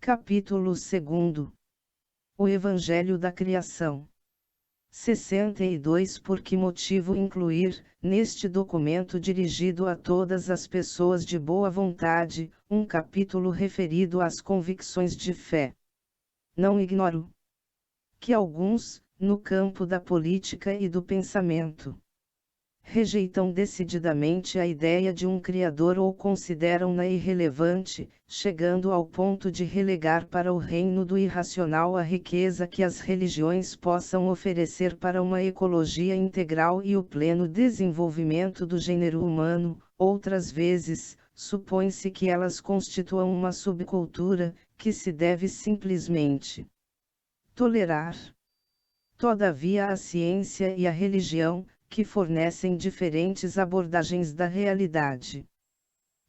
Capítulo 2. O Evangelho da Criação. 62. Por que motivo incluir, neste documento dirigido a todas as pessoas de boa vontade, um capítulo referido às convicções de fé? Não ignoro que alguns, no campo da política e do pensamento, rejeitam decididamente a ideia de um Criador ou consideram-na irrelevante, chegando ao ponto de relegar para o reino do irracional a riqueza que as religiões possam oferecer para uma ecologia integral e o pleno desenvolvimento do gênero humano. Outras vezes, supõe-se que elas constituam uma subcultura, que se deve simplesmente tolerar. Todavia a ciência e a religião, que fornecem diferentes abordagens da realidade,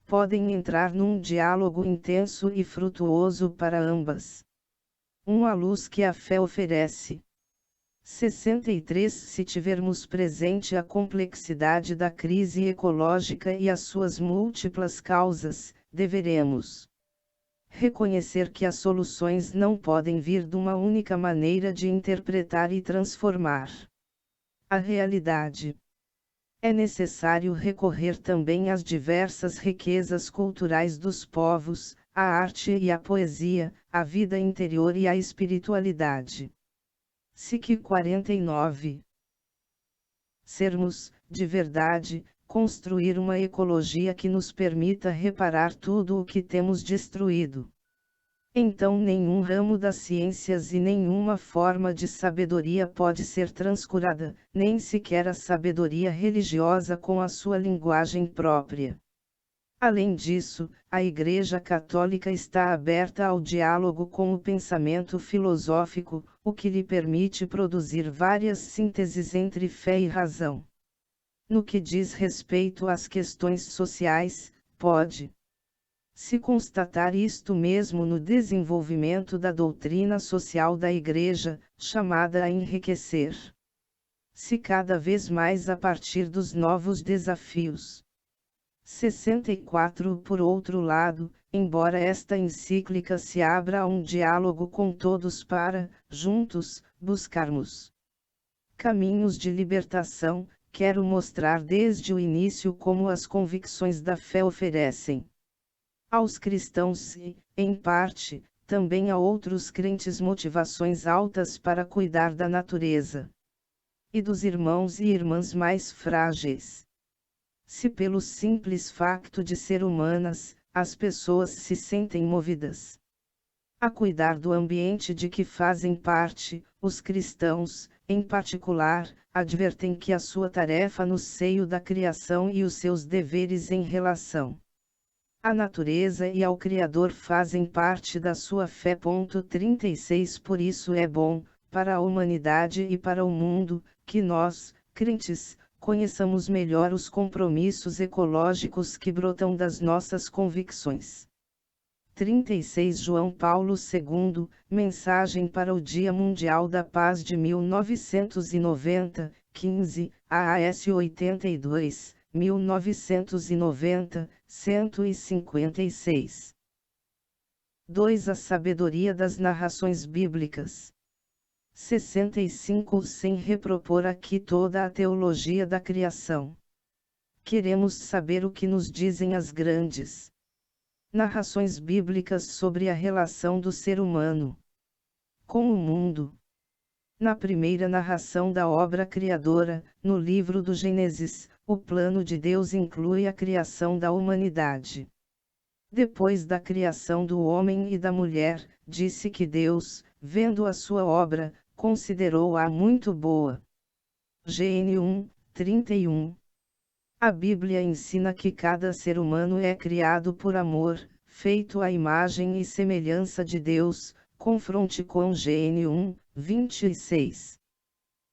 podem entrar num diálogo intenso e frutuoso para ambas. Uma luz que a fé oferece. 63. Se tivermos presente a complexidade da crise ecológica e as suas múltiplas causas, deveremos reconhecer que as soluções não podem vir de uma única maneira de interpretar e transformar a realidade. É necessário recorrer também às diversas riquezas culturais dos povos, à arte e à poesia, à vida interior e à espiritualidade. SIC 49. Sermos, de verdade, construir uma ecologia que nos permita reparar tudo o que temos destruído. Então nenhum ramo das ciências e nenhuma forma de sabedoria pode ser transcurada, nem sequer a sabedoria religiosa com a sua linguagem própria. Além disso, a Igreja Católica está aberta ao diálogo com o pensamento filosófico, o que lhe permite produzir várias sínteses entre fé e razão. No que diz respeito às questões sociais, pode-se constatar isto mesmo no desenvolvimento da doutrina social da Igreja, chamada a enriquecer-se cada vez mais a partir dos novos desafios. 64. Por outro lado, embora esta encíclica se abra a um diálogo com todos para, juntos, buscarmos caminhos de libertação, quero mostrar desde o início como as convicções da fé oferecem aos cristãos e, em parte, também a outros crentes motivações altas para cuidar da natureza e dos irmãos e irmãs mais frágeis. Se pelo simples facto de ser humanas, as pessoas se sentem movidas a cuidar do ambiente de que fazem parte, os cristãos, em particular, advertem que a sua tarefa no seio da criação e os seus deveres em relação à natureza e ao Criador fazem parte da sua fé. 36. Por isso é bom, para a humanidade e para o mundo, que nós, crentes, conheçamos melhor os compromissos ecológicos que brotam das nossas convicções. 36. João Paulo II, Mensagem para o Dia Mundial da Paz de 1990, 15, AAS 82, 1990, 156. 2. A sabedoria das narrações bíblicas. 65. Sem repropor aqui toda a teologia da criação, queremos saber o que nos dizem as grandes narrações bíblicas sobre a relação do ser humano com o mundo. Na primeira narração da obra criadora, no livro do Gênesis, o plano de Deus inclui a criação da humanidade. Depois da criação do homem e da mulher, disse que Deus, vendo a sua obra, considerou-a muito boa. GN 1, 31. A Bíblia ensina que cada ser humano é criado por amor, feito à imagem e semelhança de Deus, confronte com GN 1, 26.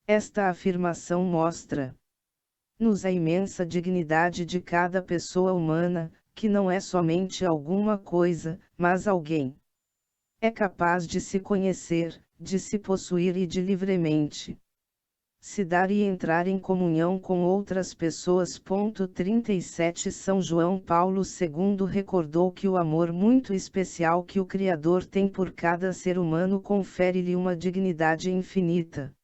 Esta afirmação mostra-nos a imensa dignidade de cada pessoa humana, que não é somente alguma coisa, mas alguém. É capaz de se conhecer, de se possuir e de livremente se dar e entrar em comunhão com outras pessoas. 37 São João Paulo II recordou que o amor muito especial que o Criador tem por cada ser humano confere-lhe uma dignidade infinita.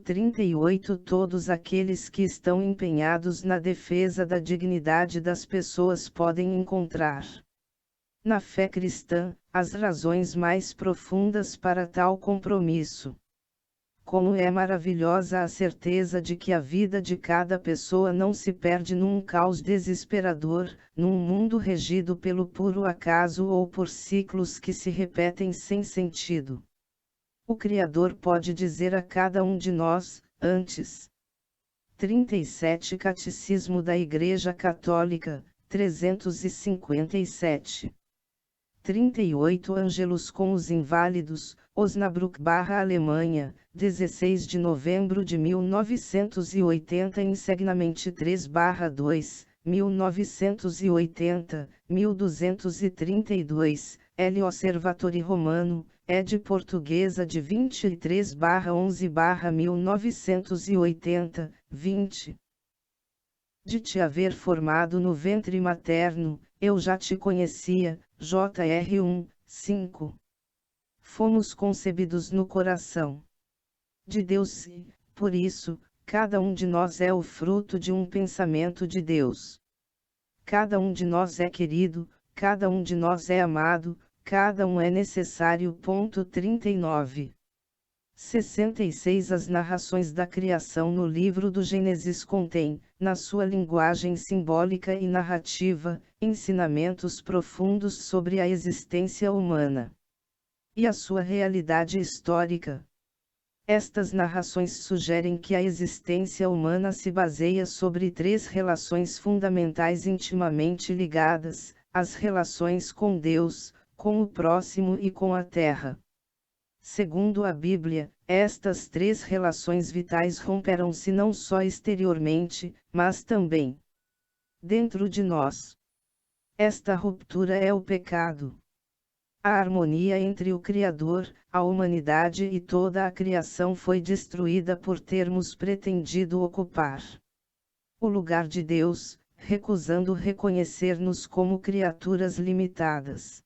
38 Todos aqueles que estão empenhados na defesa da dignidade das pessoas podem encontrar na fé cristã as razões mais profundas para tal compromisso. Como é maravilhosa a certeza de que a vida de cada pessoa não se perde num caos desesperador, num mundo regido pelo puro acaso ou por ciclos que se repetem sem sentido. O Criador pode dizer a cada um de nós, antes. 37 Catecismo da Igreja Católica, 357. 38 Ângelus com os Inválidos, Osnabrück, Alemanha, 16 de novembro de 1980. Insegnamente 3/2, 1980, 1232, L. Osservatori Romano, ed. Portuguesa de 23/11/1980, 20. De te haver formado no ventre materno, eu já te conhecia. J.R. 1, 5. Fomos concebidos no coração de Deus e, por isso, cada um de nós é o fruto de um pensamento de Deus. Cada um de nós é querido, cada um de nós é amado, cada um é necessário. 39. 66 As narrações da criação no livro do Gênesis contêm, na sua linguagem simbólica e narrativa, ensinamentos profundos sobre a existência humana e a sua realidade histórica. Estas narrações sugerem que a existência humana se baseia sobre três relações fundamentais intimamente ligadas: as relações com Deus, com o próximo e com a terra. Segundo a Bíblia, estas três relações vitais romperam-se não só exteriormente, mas também dentro de nós. Esta ruptura é o pecado. A harmonia entre o Criador, a humanidade e toda a criação foi destruída por termos pretendido ocupar o lugar de Deus, recusando reconhecer-nos como criaturas limitadas.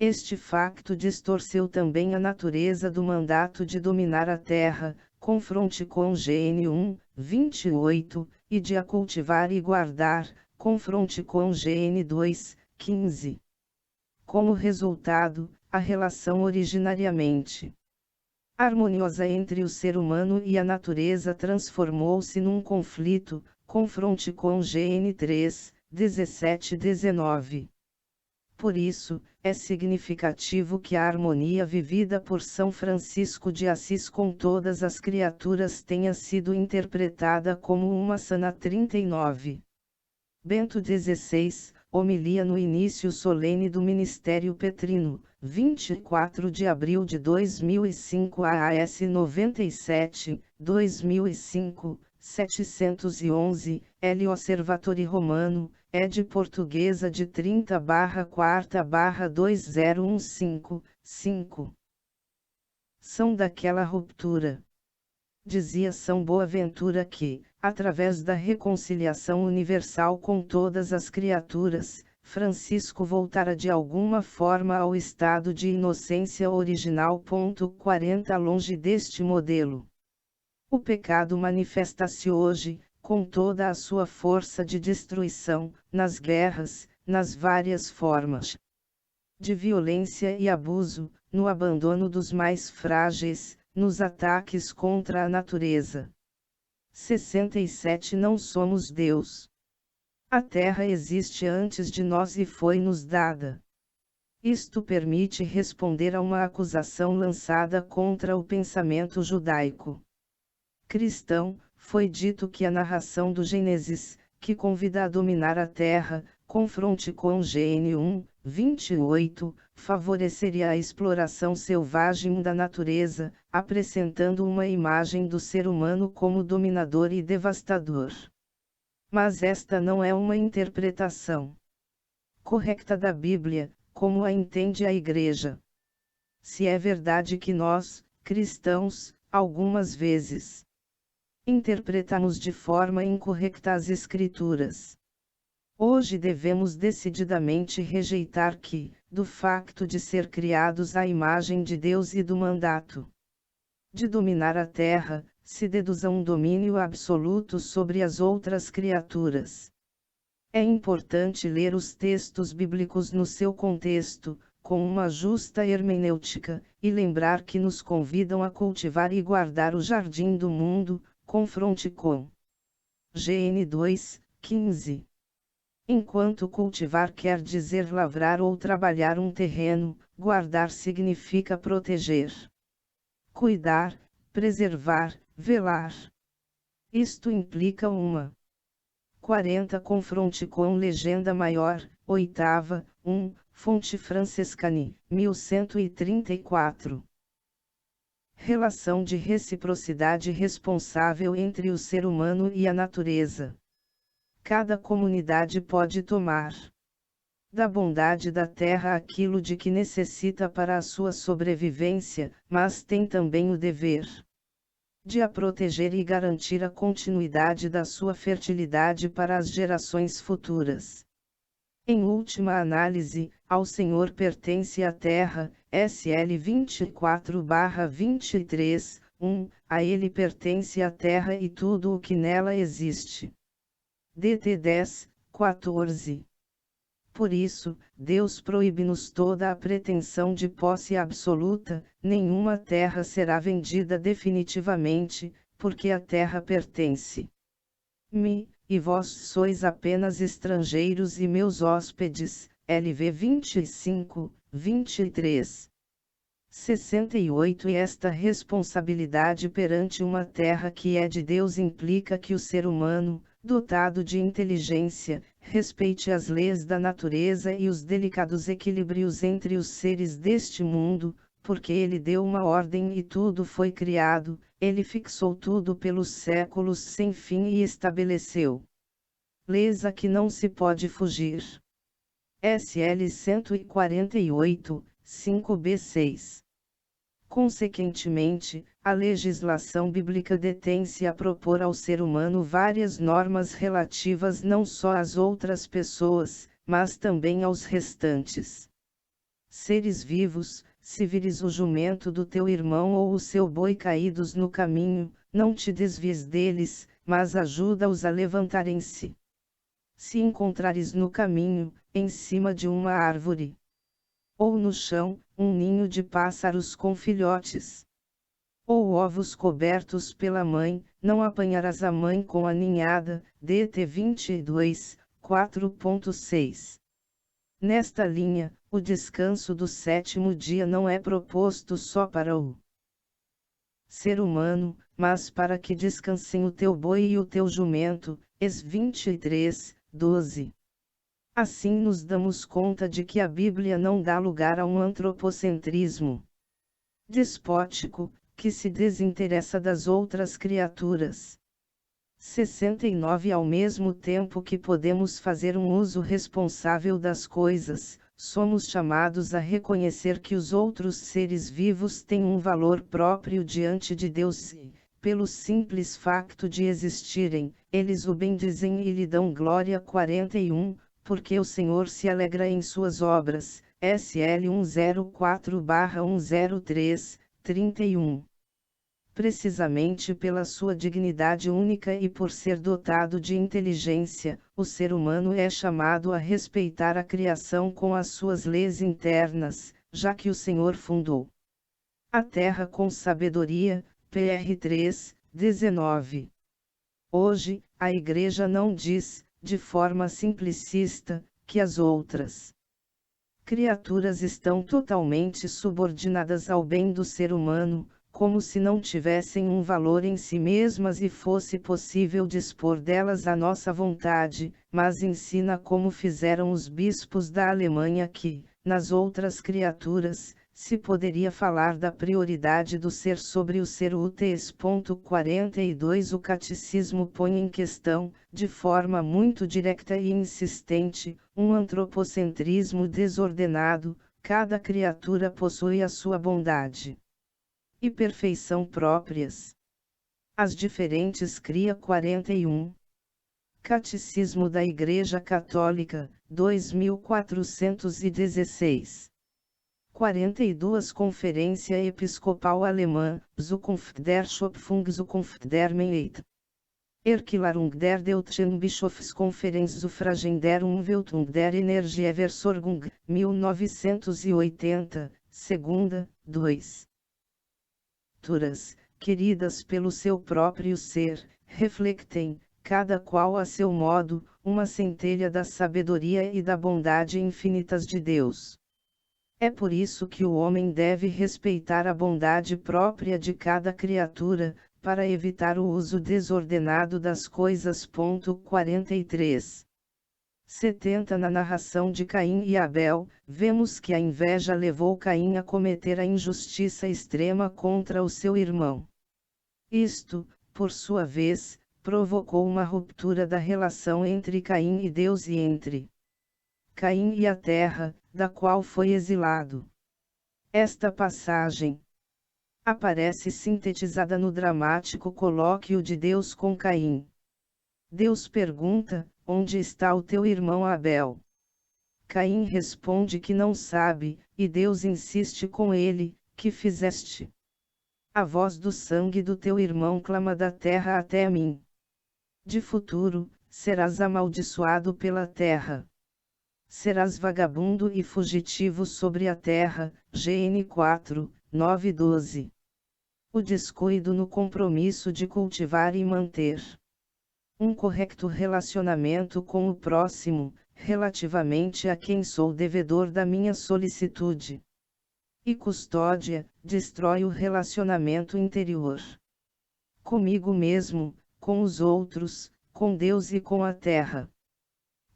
Este facto distorceu também a natureza do mandato de dominar a terra, confronte com GN 1, 28, e de a cultivar e guardar, confronte com GN 2, 15. Como resultado, a relação originariamente harmoniosa entre o ser humano e a natureza transformou-se num conflito, confronte com GN 3, 17-19. Por isso, é significativo que a harmonia vivida por São Francisco de Assis com todas as criaturas tenha sido interpretada como uma sana. 39. Bento XVI, homilia no início solene do Ministério Petrino, 24 de abril de 2005 AAS 97, 2005, 711, L. Osservatori Romano, ed. Portuguesa de 30/4/2015, 5. São daquela ruptura. Dizia São Boaventura que, através da reconciliação universal com todas as criaturas, Francisco voltara de alguma forma ao estado de inocência original. 40 Longe deste modelo. O pecado manifesta-se hoje, com toda a sua força de destruição, nas guerras, nas várias formas de violência e abuso, no abandono dos mais frágeis, nos ataques contra a natureza. 67 Não somos Deus. A terra existe antes de nós e foi-nos dada. Isto permite responder a uma acusação lançada contra o pensamento judaico cristão. Foi dito que a narração do Gênesis, que convida a dominar a terra, confronte com GN 1, 28, favoreceria a exploração selvagem da natureza, apresentando uma imagem do ser humano como dominador e devastador. Mas esta não é uma interpretação correta da Bíblia, como a entende a Igreja. Se é verdade que nós, cristãos, Algumas vezes, interpretamos de forma incorreta as Escrituras. Hoje devemos decididamente rejeitar que, do facto de ser criados à imagem de Deus e do mandato de dominar a terra, se deduza um domínio absoluto sobre as outras criaturas. É importante ler os textos bíblicos no seu contexto, com uma justa hermenêutica, e lembrar que nos convidam a cultivar e guardar o jardim do mundo, confronte com GN 2:15. Enquanto cultivar quer dizer lavrar ou trabalhar um terreno, guardar significa proteger, cuidar, preservar, velar. Isto implica uma 40 confronte com legenda maior, oitava, 1, fonte Francescani, 1134. Relação de reciprocidade responsável entre o ser humano e a natureza. Cada comunidade pode tomar da bondade da terra aquilo de que necessita para a sua sobrevivência, mas tem também o dever de a proteger e garantir a continuidade da sua fertilidade para as gerações futuras. Em última análise, ao Senhor pertence a terra, SL 24/23, 1, a Ele pertence a terra e tudo o que nela existe. DT 10:14. Por isso, Deus proíbe-nos toda a pretensão de posse absoluta, nenhuma terra será vendida definitivamente, porque a terra pertence-me, e vós sois apenas estrangeiros e meus hóspedes, LV 25:23. 68. E esta responsabilidade perante uma terra que é de Deus implica que o ser humano, dotado de inteligência, respeite as leis da natureza e os delicados equilíbrios entre os seres deste mundo, porque ele deu uma ordem e tudo foi criado, ele fixou tudo pelos séculos sem fim e estabeleceu leis a que não se pode fugir. SL 148, 5b6. Consequentemente, a legislação bíblica detém-se a propor ao ser humano várias normas relativas não só às outras pessoas, mas também aos restantes seres vivos. Se vires o jumento do teu irmão ou o seu boi caídos no caminho, não te desvies deles, mas ajuda-os a levantarem-se. Se encontrares no caminho, em cima de uma árvore, ou no chão, um ninho de pássaros com filhotes, ou ovos cobertos pela mãe, não apanharás a mãe com a ninhada. DT 22:4.6. Nesta linha, o descanso do sétimo dia não é proposto só para o ser humano, mas para que descansem o teu boi e o teu jumento. Ex 23:12. Assim nos damos conta de que a Bíblia não dá lugar a um antropocentrismo despótico, que se desinteressa das outras criaturas. 69. Ao mesmo tempo que podemos fazer um uso responsável das coisas, somos chamados a reconhecer que os outros seres vivos têm um valor próprio diante de Deus e, pelo simples facto de existirem, eles o bendizem e lhe dão glória. 41. Porque o Senhor se alegra em suas obras. SL 104/103, 31. Precisamente pela sua dignidade única e por ser dotado de inteligência, o ser humano é chamado a respeitar a criação com as suas leis internas, já que o Senhor fundou a terra com sabedoria. PR 3:19. Hoje, a Igreja não diz, de forma simplicista, que as outras criaturas estão totalmente subordinadas ao bem do ser humano, como se não tivessem um valor em si mesmas e fosse possível dispor delas à nossa vontade, mas ensina como fizeram os bispos da Alemanha que, nas outras criaturas, se poderia falar da prioridade do ser sobre o ser. UTS. 42. O catecismo põe em questão, de forma muito direta e insistente, um antropocentrismo desordenado. Cada criatura possui a sua bondade e perfeição próprias. As diferentes cria 41. Catecismo da Igreja Católica, 2416. 42 Conferência Episcopal Alemã, Zukunft der Schöpfung Zukunft der Menschheit. Erklärung der Deutschen Bischofskonferenz Suffragen der Umwelt und der Energieversorgung, 1980, segunda, 2. Turas, queridas pelo seu próprio ser, reflectem, cada qual a seu modo, uma centelha da sabedoria e da bondade infinitas de Deus. É por isso que o homem deve respeitar a bondade própria de cada criatura, para evitar o uso desordenado das coisas. 43. 70 Na narração de Caim e Abel, vemos que a inveja levou Caim a cometer a injustiça extrema contra o seu irmão. Isto, por sua vez, provocou uma ruptura da relação entre Caim e Deus e entre Caim e a terra, da qual foi exilado. Esta passagem aparece sintetizada no dramático colóquio de Deus com Caim. Deus pergunta: onde está o teu irmão Abel? Caim responde que não sabe, e Deus insiste com ele: que fizeste? A voz do sangue do teu irmão clama da terra até mim. De futuro, serás amaldiçoado pela terra. Serás vagabundo e fugitivo sobre a terra. GN 4, 9 12. O descuido no compromisso de cultivar e manter um correto relacionamento com o próximo, relativamente a quem sou devedor da minha solicitude e custódia, destrói o relacionamento interior comigo mesmo, com os outros, com Deus e com a terra.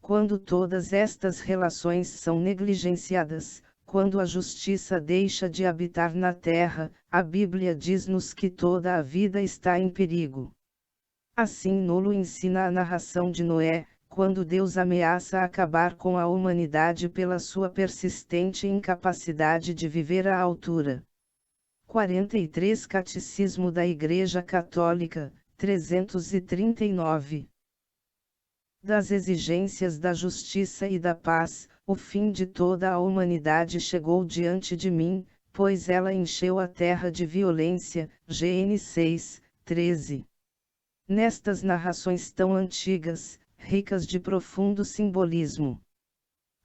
Quando todas estas relações são negligenciadas, quando a justiça deixa de habitar na terra, a Bíblia diz-nos que toda a vida está em perigo. Assim nulo ensina a narração de Noé, quando Deus ameaça acabar com a humanidade pela sua persistente incapacidade de viver à altura. 43 Catecismo da Igreja Católica, 339. Das exigências da justiça e da paz, o fim de toda a humanidade chegou diante de mim, pois ela encheu a terra de violência. GN 6, 13. Nestas narrações tão antigas, ricas de profundo simbolismo,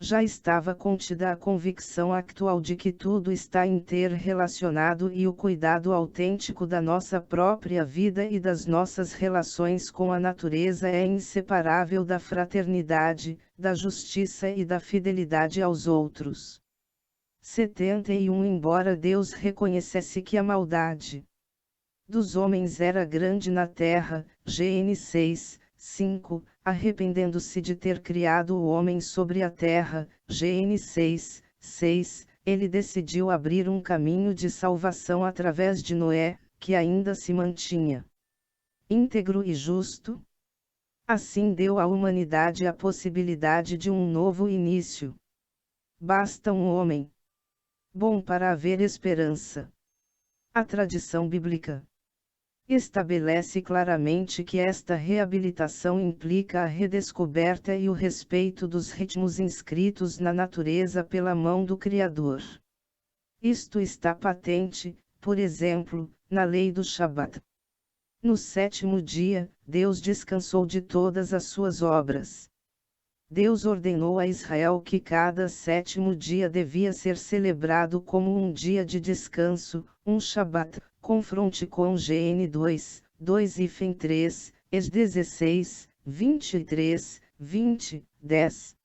já estava contida a convicção atual de que tudo está interrelacionado e o cuidado autêntico da nossa própria vida e das nossas relações com a natureza é inseparável da fraternidade, da justiça e da fidelidade aos outros. 71 Embora Deus reconhecesse que a maldade dos homens era grande na terra, GN 6, 5, arrependendo-se de ter criado o homem sobre a terra, GN 6, 6, ele decidiu abrir um caminho de salvação através de Noé, que ainda se mantinha íntegro e justo. Assim deu à humanidade a possibilidade de um novo início. Basta um homem bom para haver esperança. A tradição bíblica estabelece claramente que esta reabilitação implica a redescoberta e o respeito dos ritmos inscritos na natureza pela mão do Criador. Isto está patente, por exemplo, na lei do Shabat. No sétimo dia, Deus descansou de todas as suas obras. Deus ordenou a Israel que cada sétimo dia devia ser celebrado como um dia de descanso, um Shabat. Confronte com GN 2, 2-3, ES 16, 23, 20, 10.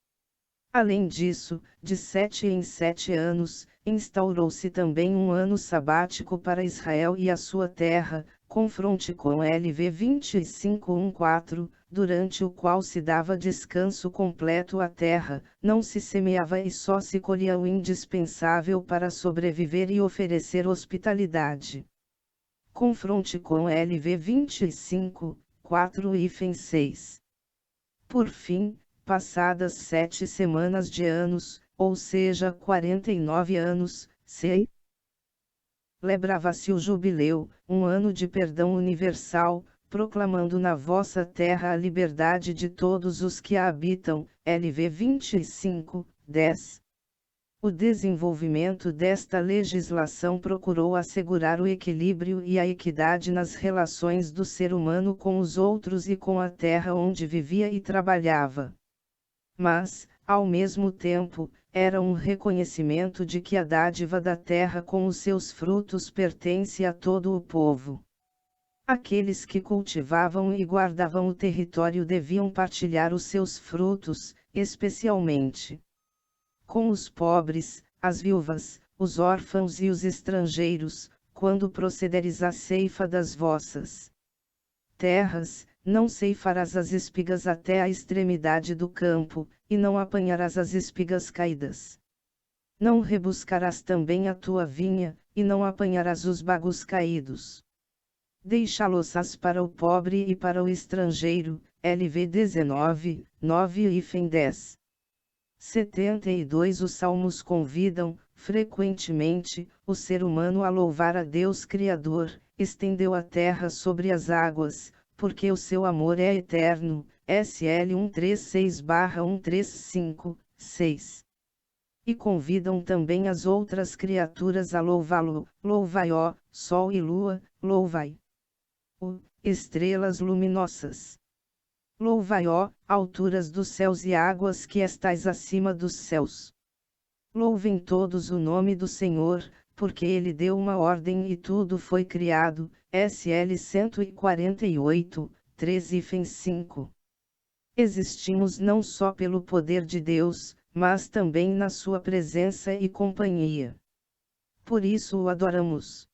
Além disso, de 7 em 7 anos, instaurou-se também um ano sabático para Israel e a sua terra, confronte com LV 25:1-4, durante o qual se dava descanso completo à terra, não se semeava e só se colhia o indispensável para sobreviver e oferecer hospitalidade. Confronte com LV 25:4-6. Por fim, passadas 7 semanas de anos, ou seja 49 anos, C. Celebrava-se o jubileu, um ano de perdão universal, proclamando na vossa terra a liberdade de todos os que a habitam. LV 25, 10. O desenvolvimento desta legislação procurou assegurar o equilíbrio e a equidade nas relações do ser humano com os outros e com a terra onde vivia e trabalhava. Mas, ao mesmo tempo, era um reconhecimento de que a dádiva da terra com os seus frutos pertence a todo o povo. Aqueles que cultivavam e guardavam o território deviam partilhar os seus frutos, especialmente com os pobres, as viúvas, os órfãos e os estrangeiros, quando procederes à ceifa das vossas terras. Não ceifarás as espigas até a extremidade do campo, e não apanharás as espigas caídas. Não rebuscarás também a tua vinha, e não apanharás os bagos caídos. Deixá-los-ás para o pobre e para o estrangeiro. LV 19, 9 e 10. 72 Os salmos convidam, frequentemente, o ser humano a louvar a Deus Criador. Estendeu a terra sobre as águas, porque o seu amor é eterno. SL 136/135, 6. E convidam também as outras criaturas a louvá-lo. Louvai, ó, sol e lua, louvai. Estrelas luminosas. Louvai, ó, alturas dos céus e águas que estais acima dos céus. Louvem todos o nome do Senhor, porque ele deu uma ordem e tudo foi criado. SL 148, 13 e 5. Existimos não só pelo poder de Deus, mas também na sua presença e companhia. Por isso o adoramos.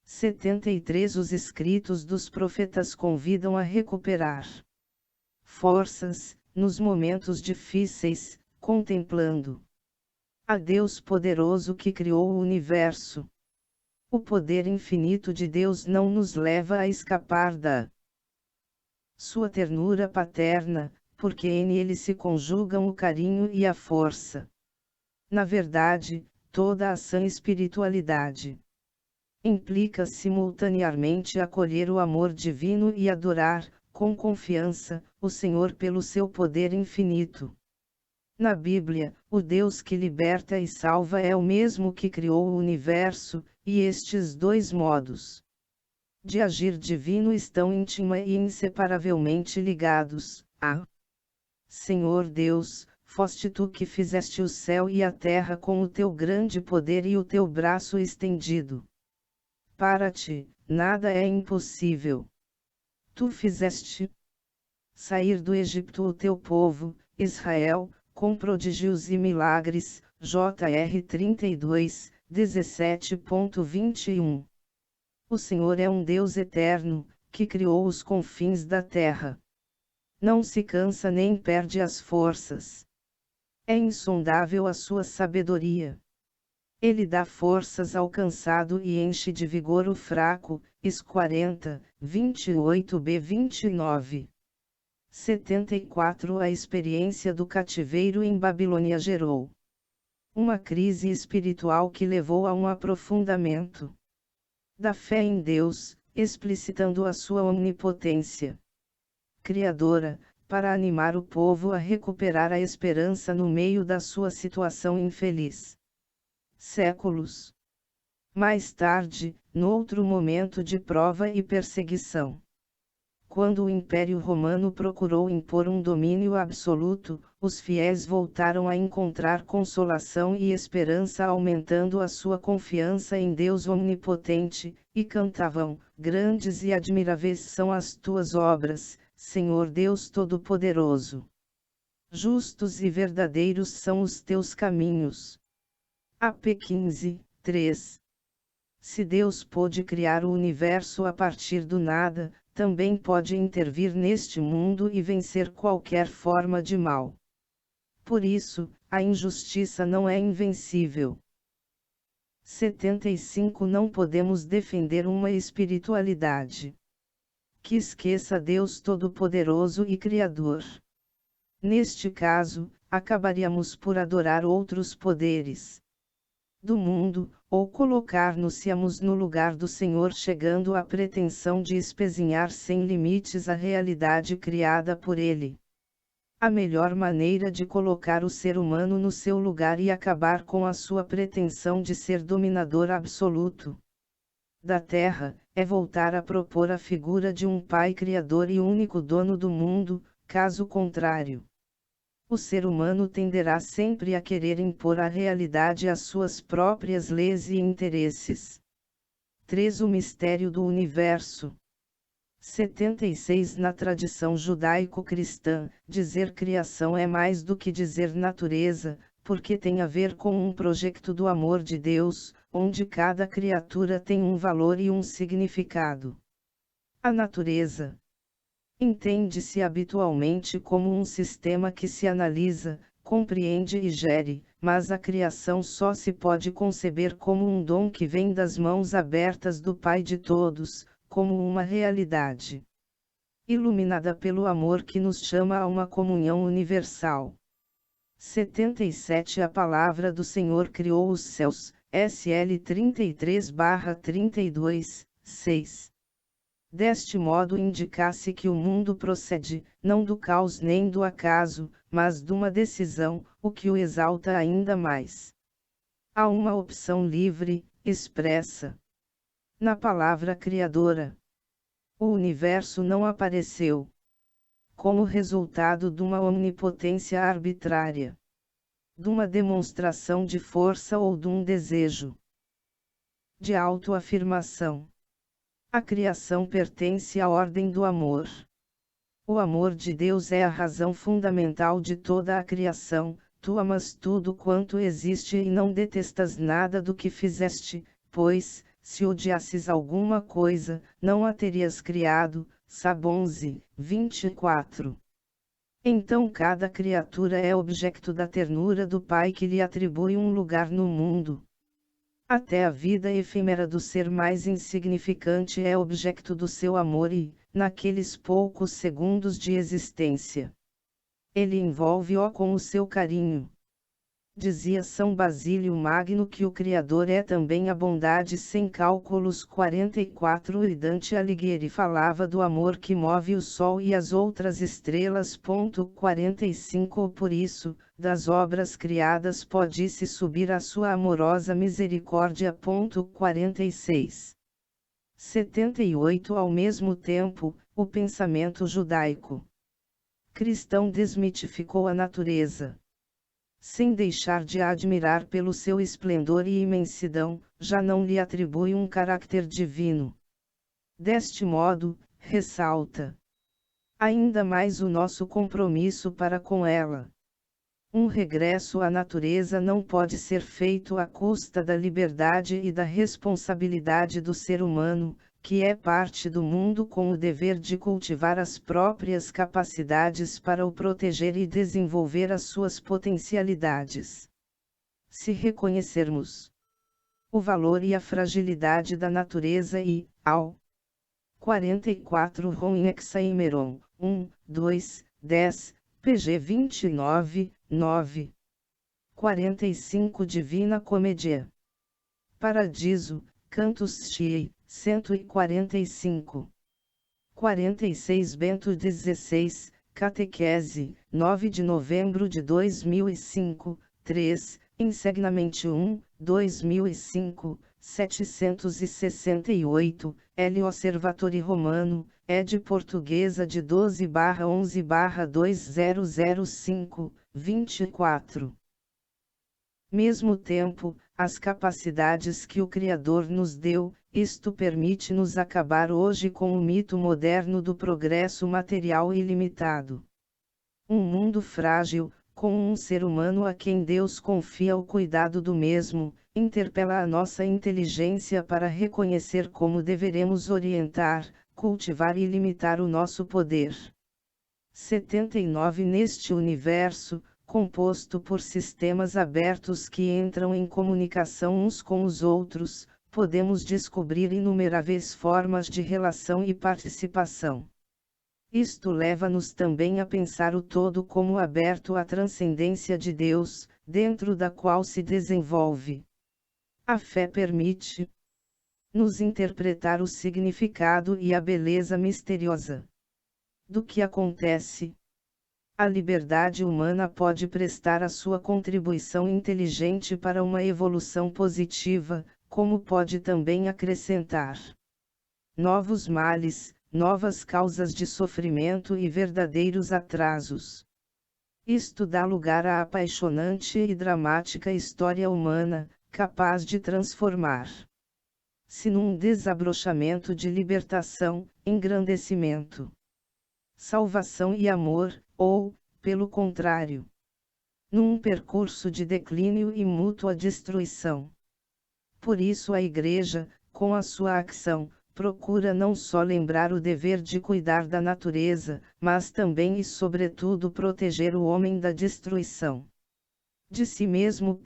73 Os escritos dos profetas convidam a recuperar forças, nos momentos difíceis, contemplando a Deus poderoso que criou o universo. O poder infinito de Deus não nos leva a escapar da sua ternura paterna, porque em ele se conjugam o carinho e a força. Na verdade, toda a sã espiritualidade implica simultaneamente acolher o amor divino e adorar, com confiança, o Senhor pelo seu poder infinito. Na Bíblia, o Deus que liberta e salva é o mesmo que criou o universo, e estes dois modos de agir divino estão íntima e inseparavelmente ligados. Senhor Deus, foste tu que fizeste o céu e a terra com o teu grande poder e o teu braço estendido. Para ti, nada é impossível. Tu fizeste sair do Egito o teu povo, Israel, com prodígios e milagres. JR 32, 17.21. O Senhor é um Deus eterno, que criou os confins da terra. Não se cansa nem perde as forças. É insondável a sua sabedoria. Ele dá forças ao cansado e enche de vigor o fraco. Is 40, 28b 29. 74 A experiência do cativeiro em Babilônia gerou uma crise espiritual que levou a um aprofundamento da fé em Deus, explicitando a sua onipotência criadora, para animar o povo a recuperar a esperança no meio da sua situação infeliz. Séculos mais tarde, noutro momento de prova e perseguição, quando o Império Romano procurou impor um domínio absoluto, os fiéis voltaram a encontrar consolação e esperança, aumentando a sua confiança em Deus onipotente, e cantavam: grandes e admiráveis são as tuas obras, Senhor Deus Todo-Poderoso. Justos e verdadeiros são os teus caminhos. AP 15, 3. Se Deus pôde criar o universo a partir do nada, também pode intervir neste mundo e vencer qualquer forma de mal. Por isso, a injustiça não é invencível. 75 Não podemos defender uma espiritualidade que esqueça Deus Todo-Poderoso e Criador. Neste caso, acabaríamos por adorar outros poderes. do mundo, ou colocar-nos-íamos no lugar do Senhor, chegando à pretensão de espezinhar sem limites a realidade criada por Ele. A melhor maneira de colocar o ser humano no seu lugar e acabar com a sua pretensão de ser dominador absoluto da Terra, é voltar a propor a figura de um Pai Criador e único dono do mundo. Caso contrário, o ser humano tenderá sempre a querer impor à realidade as suas próprias leis e interesses. 3. O mistério do universo. 76. Na tradição judaico-cristã, dizer criação é mais do que dizer natureza, porque tem a ver com um projeto do amor de Deus, onde cada criatura tem um valor e um significado. A natureza entende-se habitualmente como um sistema que se analisa, compreende e gere, mas a criação só se pode conceber como um dom que vem das mãos abertas do Pai de todos, como uma realidade iluminada pelo amor que nos chama a uma comunhão universal. 77. A palavra do Senhor criou os céus, SL 33/32, 6. Deste modo indica-se que o mundo procede, não do caos nem do acaso, mas de uma decisão, o que o exalta ainda mais. Há uma opção livre, expressa na palavra criadora. O universo não apareceu como resultado de uma onipotência arbitrária, de uma demonstração de força ou de um desejo de autoafirmação. A criação pertence à ordem do amor. O amor de Deus é a razão fundamental de toda a criação. Tu amas tudo quanto existe e não detestas nada do que fizeste, pois, se odiasses alguma coisa, não a terias criado. Sab 11, 24. Então cada criatura é objeto da ternura do Pai que lhe atribui um lugar no mundo. Até a vida efêmera do ser mais insignificante é objeto do seu amor e, naqueles poucos segundos de existência, ele envolve-o com o seu carinho. Dizia São Basílio Magno que o Criador é também a bondade sem cálculos. 44. E Dante Alighieri falava do amor que move o sol e as outras estrelas. 45. Por isso, das obras criadas pode-se subir a sua amorosa misericórdia. 46. 78. Ao mesmo tempo, o pensamento judaico cristão desmitificou a natureza. Sem deixar de a admirar pelo seu esplendor e imensidão, já não lhe atribui um caráter divino. Deste modo, ressalta ainda mais o nosso compromisso para com ela. Um regresso à natureza não pode ser feito à custa da liberdade e da responsabilidade do ser humano, que é parte do mundo com o dever de cultivar as próprias capacidades para o proteger e desenvolver as suas potencialidades. Se reconhecermos o valor e a fragilidade da natureza e, ao 44 Ron Hexaemeron, 1, 2, 10, pg 29, 9. 45 Divina Comédia. Paradiso, Cantus Chiae, 145. 46 Bento XVI, Catequese, 9 de novembro de 2005, 3, Insegnamente 1, 2005, 768, L. Osservatori Romano, ed. Portuguesa de 12/11/2005, 24. Mesmo tempo, as capacidades que o Criador nos deu, isto permite-nos acabar hoje com o mito moderno do progresso material ilimitado. Um mundo frágil, com um ser humano a quem Deus confia o cuidado do mesmo, interpela a nossa inteligência para reconhecer como deveremos orientar, cultivar e limitar o nosso poder. 79 Neste universo, composto por sistemas abertos que entram em comunicação uns com os outros, podemos descobrir inumeráveis formas de relação e participação. Isto leva-nos também a pensar o todo como aberto à transcendência de Deus, dentro da qual se desenvolve A fé permite nos interpretar o significado e a beleza misteriosa do que acontece. A liberdade humana pode prestar a sua contribuição inteligente para uma evolução positiva, como pode também acrescentar novos males, novas causas de sofrimento e verdadeiros atrasos. Isto dá lugar à apaixonante e dramática história humana, capaz de transformar-se num desabrochamento de libertação, engrandecimento, salvação e amor, ou, pelo contrário, num percurso de declínio e mútua destruição. Por isso a Igreja, com a sua ação, procura não só lembrar o dever de cuidar da natureza, mas também e sobretudo proteger o homem da destruição de si mesmo.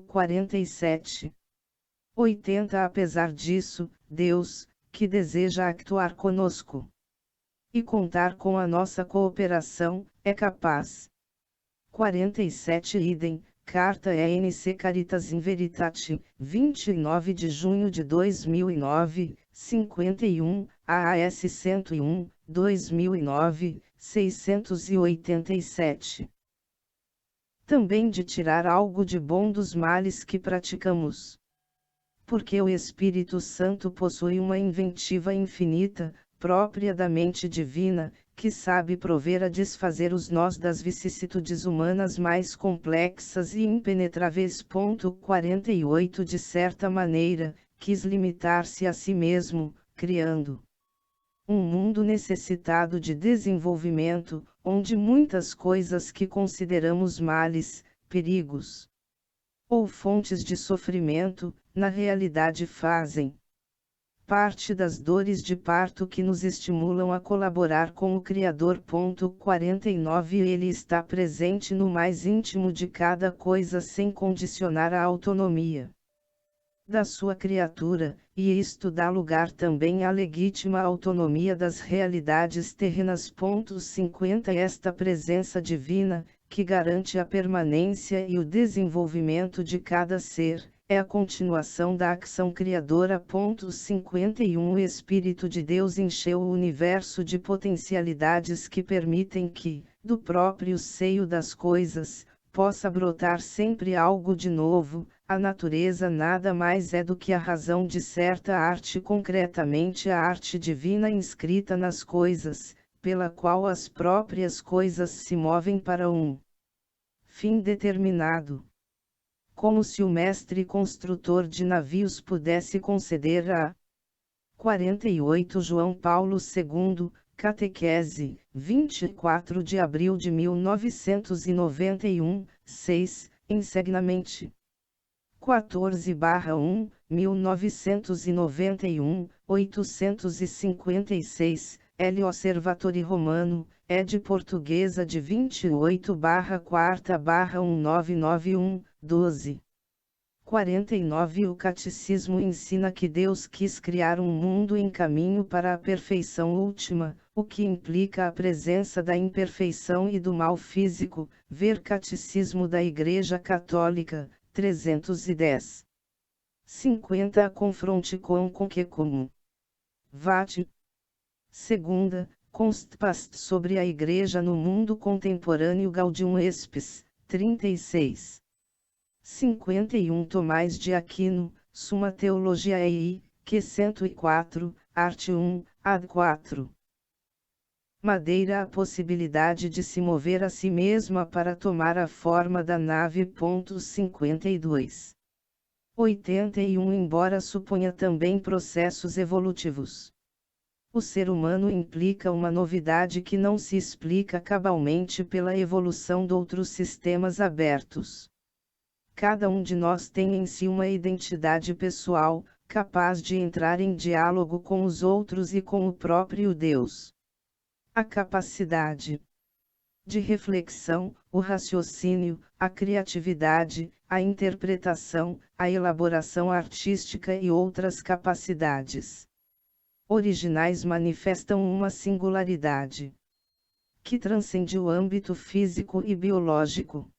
47. 80. Apesar disso, Deus, que deseja actuar conosco e contar com a nossa cooperação, é capaz. 47. Idem, Carta ENC Caritas in Veritate, 29 de junho de 2009, 51, AAS 101, 2009, 687. Também de tirar algo de bom dos males que praticamos. Porque o Espírito Santo possui uma inventiva infinita, própria da mente divina, que sabe prover a desfazer os nós das vicissitudes humanas mais complexas e impenetráveis. 48. De certa maneira, quis limitar-se a si mesmo, criando um mundo necessitado de desenvolvimento, onde muitas coisas que consideramos males, perigos ou fontes de sofrimento, na realidade fazem parte das dores de parto que nos estimulam a colaborar com o Criador. 49. Ele está presente no mais íntimo de cada coisa sem condicionar a autonomia da sua criatura, e isto dá lugar também à legítima autonomia das realidades terrenas. 50. Esta presença divina, que garante a permanência e o desenvolvimento de cada ser, é a continuação da ação criadora. 51. O Espírito de Deus encheu o universo de potencialidades que permitem que, do próprio seio das coisas, possa brotar sempre algo de novo. A natureza nada mais é do que a razão de certa arte, concretamente a arte divina inscrita nas coisas, pela qual as próprias coisas se movem para um fim determinado. Como se o mestre construtor de navios pudesse conceder a 48. João Paulo II, Catequese, 24 de abril de 1991, 6, insignamente. 14/1, 1991, 856, L. Osservatori Romano, ed. Portuguesa de 28/4/1991, 12. 49. O Catecismo ensina que Deus quis criar um mundo em caminho para a perfeição última, o que implica a presença da imperfeição e do mal físico. Ver Catecismo da Igreja Católica, 310. 50. Confronte com que como Vate. Segunda, Constpast sobre a Igreja no mundo contemporâneo. Gaudium Spes, 36. 51. Tomás de Aquino, Summa Theologiae, Q 104, art. 1, ad 4. Madeira. A possibilidade de se mover a si mesma para tomar a forma da nave. 52. 81. Embora suponha também processos evolutivos, o ser humano implica uma novidade que não se explica cabalmente pela evolução de outros sistemas abertos. Cada um de nós tem em si uma identidade pessoal, capaz de entrar em diálogo com os outros e com o próprio Deus. A capacidade de reflexão, o raciocínio, a criatividade, a interpretação, a elaboração artística e outras capacidades originais manifestam uma singularidade que transcende o âmbito físico e biológico.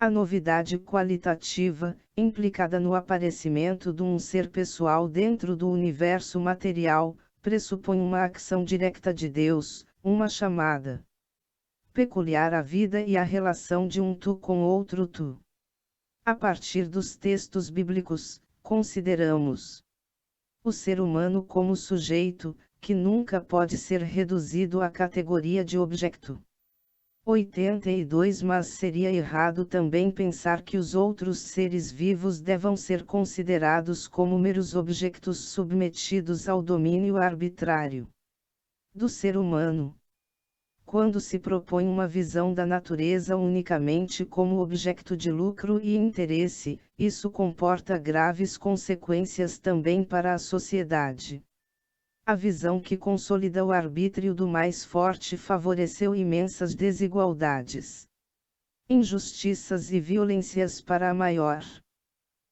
A novidade qualitativa, implicada no aparecimento de um ser pessoal dentro do universo material, pressupõe uma ação direta de Deus, uma chamada peculiar à vida e à relação de um tu com outro tu. A partir dos textos bíblicos, consideramos o ser humano como sujeito, que nunca pode ser reduzido à categoria de objeto. 82 Mas seria errado também pensar que os outros seres vivos devam ser considerados como meros objetos submetidos ao domínio arbitrário do ser humano. Quando se propõe uma visão da natureza unicamente como objeto de lucro e interesse, isso comporta graves consequências também para a sociedade. A visão que consolida o arbítrio do mais forte favoreceu imensas desigualdades, injustiças e violências para a maior.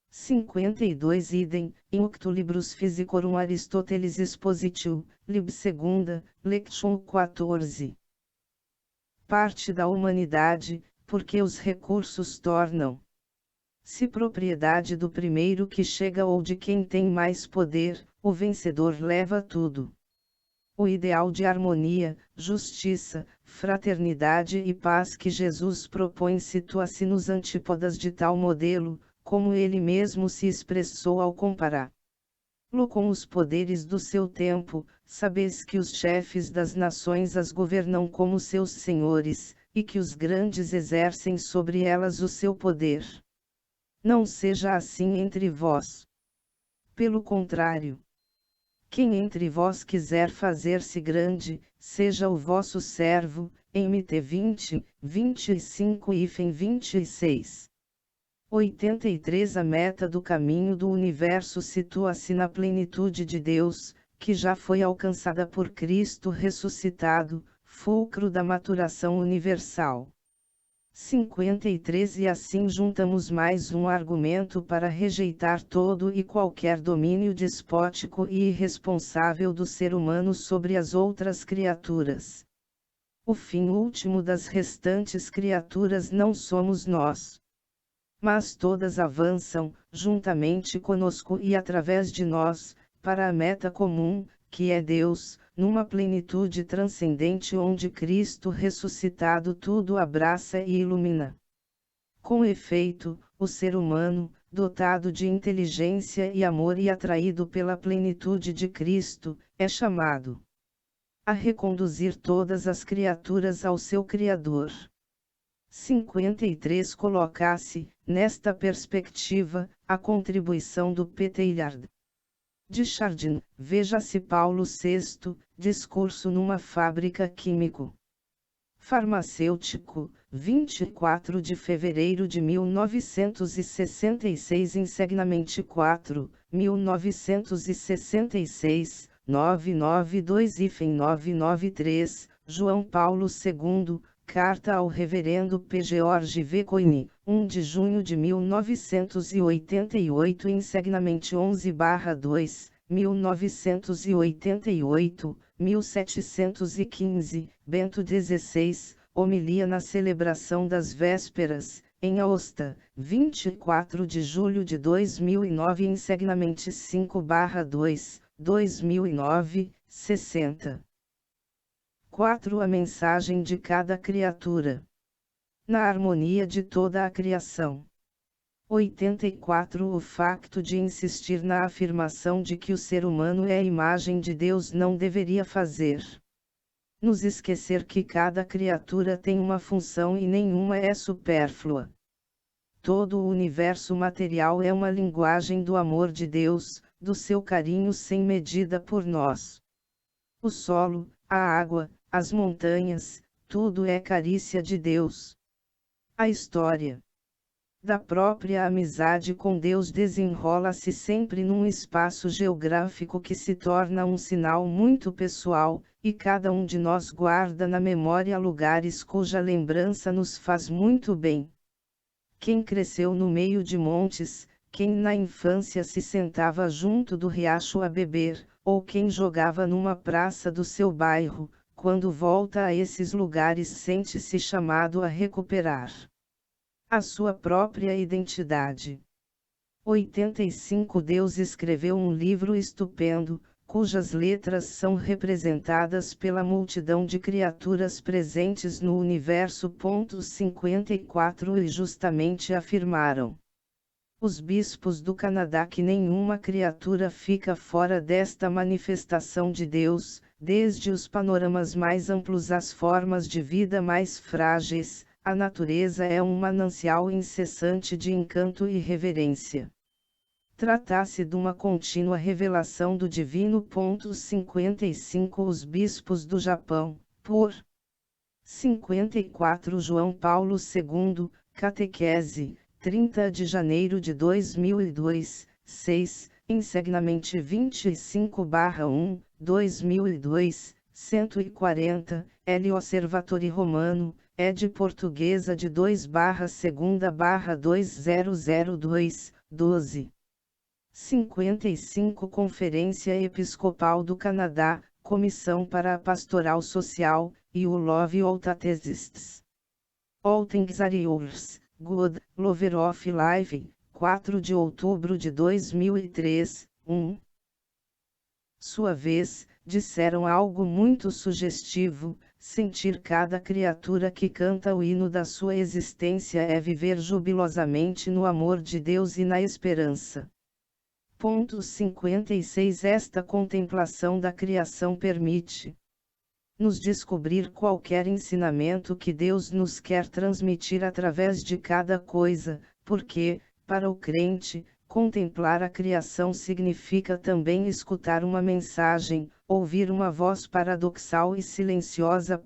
52 Idem, Incto Libros Physicorum Aristoteles Expositio, Lib 2, Lection 14. Parte da humanidade, porque os recursos tornam-se propriedade do primeiro que chega ou de quem tem mais poder, o vencedor leva tudo. O ideal de harmonia, justiça, fraternidade e paz que Jesus propõe situa-se nos antípodas de tal modelo, como ele mesmo se expressou ao compará-lo com os poderes do seu tempo. Sabeis que os chefes das nações as governam como seus senhores, e que os grandes exercem sobre elas o seu poder. Não seja assim entre vós. Pelo contrário, quem entre vós quiser fazer-se grande, seja o vosso servo. MT 20, 25 e 26. 83 A meta do caminho do universo situa-se na plenitude de Deus, que já foi alcançada por Cristo ressuscitado, fulcro da maturação universal. 53 E assim juntamos mais um argumento para rejeitar todo e qualquer domínio despótico e irresponsável do ser humano sobre as outras criaturas. O fim último das restantes criaturas não somos nós, mas todas avançam, juntamente conosco e através de nós, para a meta comum, que é Deus, numa plenitude transcendente onde Cristo ressuscitado tudo abraça e ilumina. Com efeito, o ser humano, dotado de inteligência e amor e atraído pela plenitude de Cristo, é chamado a reconduzir todas as criaturas ao seu Criador. 53 Coloca-se, nesta perspectiva, a contribuição do P. Teilhard de Chardin. Veja-se Paulo VI, Discurso numa Fábrica Químico Farmacêutico, 24 de fevereiro de 1966. Insegnamente 4, 1966, 992-993, João Paulo II. Carta ao Reverendo P. George V. Coyne, 1 de junho de 1988. Insegnamente 11/2, 1988, 1715, Bento XVI, homilia na celebração das vésperas, em Aosta, 24 de julho de 2009. Insegnamente 5/2, 2009, 60. 4 A mensagem de cada criatura. Na harmonia de toda a criação. 84 O facto de insistir na afirmação de que o ser humano é a imagem de Deus não deveria fazer-nos esquecer que cada criatura tem uma função e nenhuma é supérflua. Todo o universo material é uma linguagem do amor de Deus, do seu carinho sem medida por nós. O solo, a água, as montanhas, tudo é carícia de Deus. A história da própria amizade com Deus desenrola-se sempre num espaço geográfico que se torna um sinal muito pessoal, e cada um de nós guarda na memória lugares cuja lembrança nos faz muito bem. Quem cresceu no meio de montes, quem na infância se sentava junto do riacho a beber, ou quem jogava numa praça do seu bairro, quando volta a esses lugares sente-se chamado a recuperar a sua própria identidade. 85 Deus escreveu um livro estupendo, cujas letras são representadas pela multidão de criaturas presentes no universo. 54 E justamente afirmaram os bispos do Canadá que nenhuma criatura fica fora desta manifestação de Deus, desde os panoramas mais amplos às formas de vida mais frágeis. A natureza é um manancial incessante de encanto e reverência. Trata-se de uma contínua revelação do divino. 55 Os bispos do Japão, por 54 João Paulo II, Catequese, 30 de janeiro de 2002, 6, insignamente 25/1, 2002, 140, L. Osservatori Romano, ed. Portuguesa de 2/2/2002, 12. 55 Conferência Episcopal do Canadá, Comissão para a Pastoral Social, e o Love All-That-Exists. All Things Are Yours, Good, Lover of Life, 4 de outubro de 2003, 1. Sua vez, disseram algo muito sugestivo: sentir cada criatura que canta o hino da sua existência é viver jubilosamente no amor de Deus e na esperança. 56 Esta contemplação da criação permite-nos descobrir qualquer ensinamento que Deus nos quer transmitir através de cada coisa, porque, para o crente, contemplar a criação significa também escutar uma mensagem, ouvir uma voz paradoxal e silenciosa.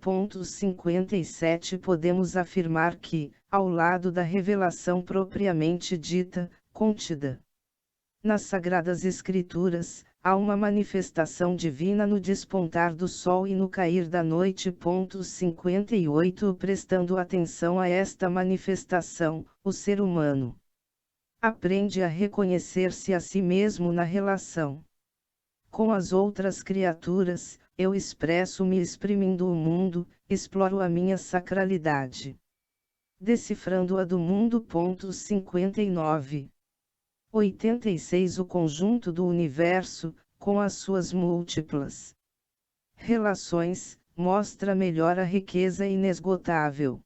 57 Podemos afirmar que, ao lado da revelação propriamente dita, contida nas Sagradas Escrituras, há uma manifestação divina no despontar do sol e no cair da noite. 58 Prestando atenção a esta manifestação, o ser humano aprende a reconhecer-se a si mesmo na relação com as outras criaturas. Eu expresso-me exprimindo o mundo, exploro a minha sacralidade, decifrando-a do mundo. 59. 86 O conjunto do universo, com as suas múltiplas relações, mostra melhor a riqueza inesgotável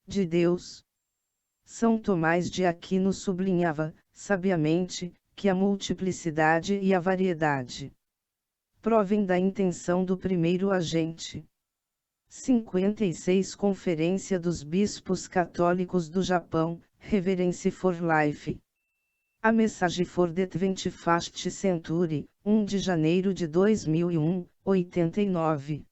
de Deus. São Tomás de Aquino sublinhava, sabiamente, que a multiplicidade e a variedade provém da intenção do primeiro agente. 56 Conferência dos Bispos Católicos do Japão, Reverence for Life. A Message for the 21st Century, 1 de janeiro de 2001, 89.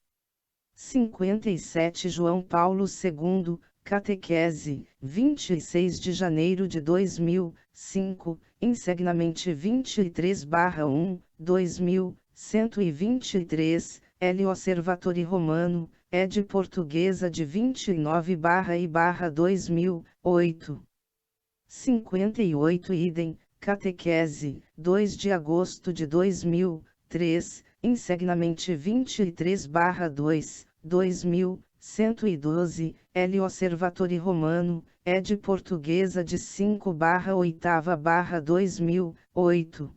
57 João Paulo II, Catequese, 26 de janeiro de 2005, insignamente 23/1, 2000, 123, L. Osservatori Romano, ed. Portuguesa de 29/2008. 58 Idem, Catequese, 2 de agosto de 2003, insignamente 23/2, 2000, 112, L. Osservatori Romano, ed. Portuguesa de 5/8/2008.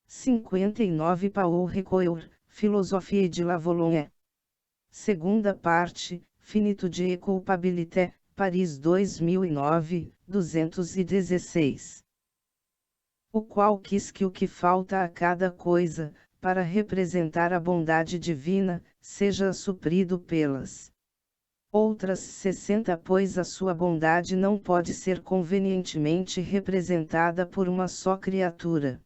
59 Paul Ricoeur, Philosophie de la Volonté. Segunda parte, Finitude et Culpabilité, Paris 2009, 216. O qual quis que o que falta a cada coisa, para representar a bondade divina, seja suprido pelas outras 60, pois a sua bondade não pode ser convenientemente representada por uma só criatura.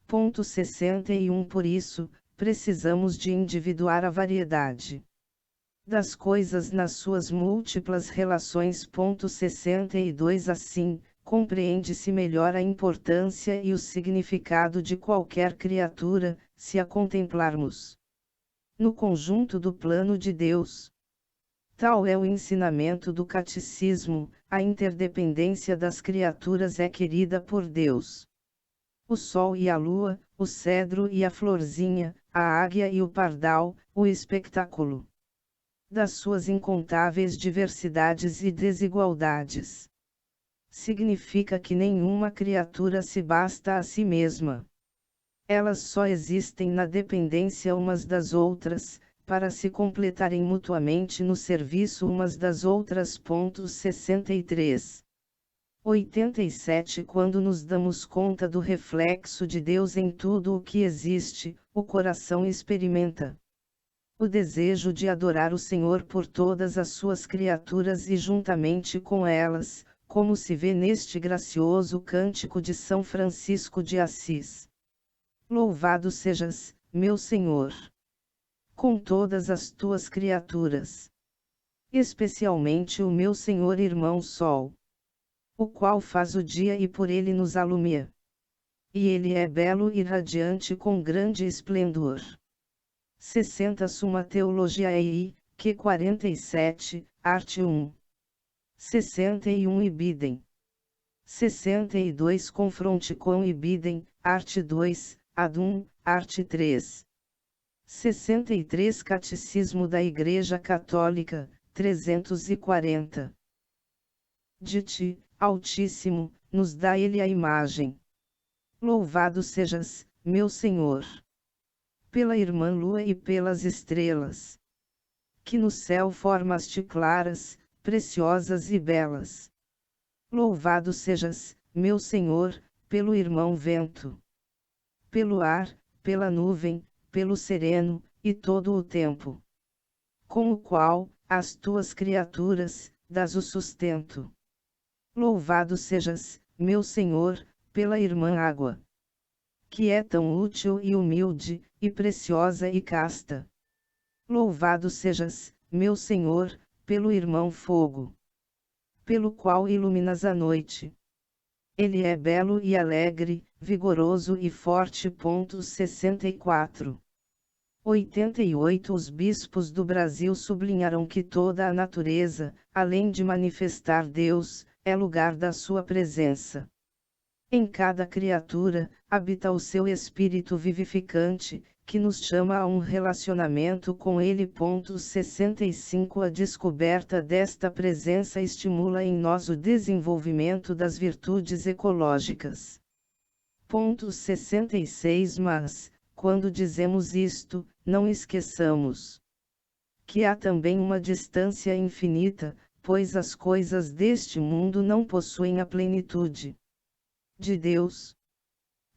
61 Por isso, precisamos de individuar a variedade das coisas nas suas múltiplas relações. 62 Assim, compreende-se melhor a importância e o significado de qualquer criatura, se a contemplarmos no conjunto do plano de Deus. Tal é o ensinamento do catecismo: a interdependência das criaturas é querida por Deus. O sol e a lua, o cedro e a florzinha, a águia e o pardal, o espetáculo das suas incontáveis diversidades e desigualdades, significa que nenhuma criatura se basta a si mesma. Elas só existem na dependência umas das outras, para se completarem mutuamente no serviço umas das outras. 63. 87 Quando nos damos conta do reflexo de Deus em tudo o que existe, o coração experimenta o desejo de adorar o Senhor por todas as suas criaturas e juntamente com elas, como se vê neste gracioso cântico de São Francisco de Assis. Louvado sejas, meu Senhor, com todas as tuas criaturas, especialmente o meu Senhor irmão Sol, o qual faz o dia e por ele nos alumia. E ele é belo e radiante com grande esplendor. 60 Summa Theologiae, Q 47, art. 1. 61 Ibidem. 62 Confronte com Ibidem, art. 2, ad 1, art. 3. 63 Catecismo da Igreja Católica, 340. De ti, Altíssimo, nos dá ele a imagem. Louvado sejas, meu Senhor, pela irmã lua e pelas estrelas, que no céu formaste claras, preciosas e belas. Louvado sejas, meu Senhor, pelo irmão vento, pelo ar, pela nuvem, pelo sereno, e todo o tempo, com o qual, às tuas criaturas, dás o sustento. Louvado sejas, meu Senhor, pela irmã água, que é tão útil e humilde, e preciosa e casta. Louvado sejas, meu Senhor, pelo irmão fogo, pelo qual iluminas a noite. Ele é belo e alegre, vigoroso e forte. 64. 88 Os bispos do Brasil sublinharam que toda a natureza, além de manifestar Deus, é lugar da sua presença. Em cada criatura, habita o seu espírito vivificante, que nos chama a um relacionamento com ele. 65 A descoberta desta presença estimula em nós o desenvolvimento das virtudes ecológicas. 66 Mas, quando dizemos isto, não esqueçamos que há também uma distância infinita, pois as coisas deste mundo não possuem a plenitude de Deus.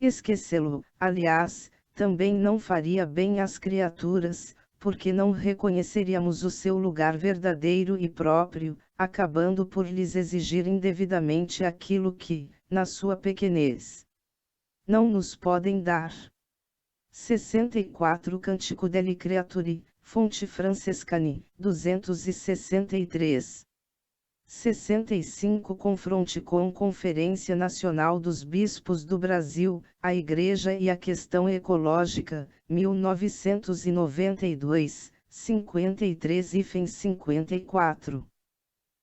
Esquecê-lo, aliás, também não faria bem às criaturas, porque não reconheceríamos o seu lugar verdadeiro e próprio, acabando por lhes exigir indevidamente aquilo que, na sua pequenez, não nos podem dar. 64 Cântico delle Creaturi, Fonte Francescani, 263. 65 Confronte com Conferência Nacional dos Bispos do Brasil, a Igreja e a Questão Ecológica, 1992, 53 e 54.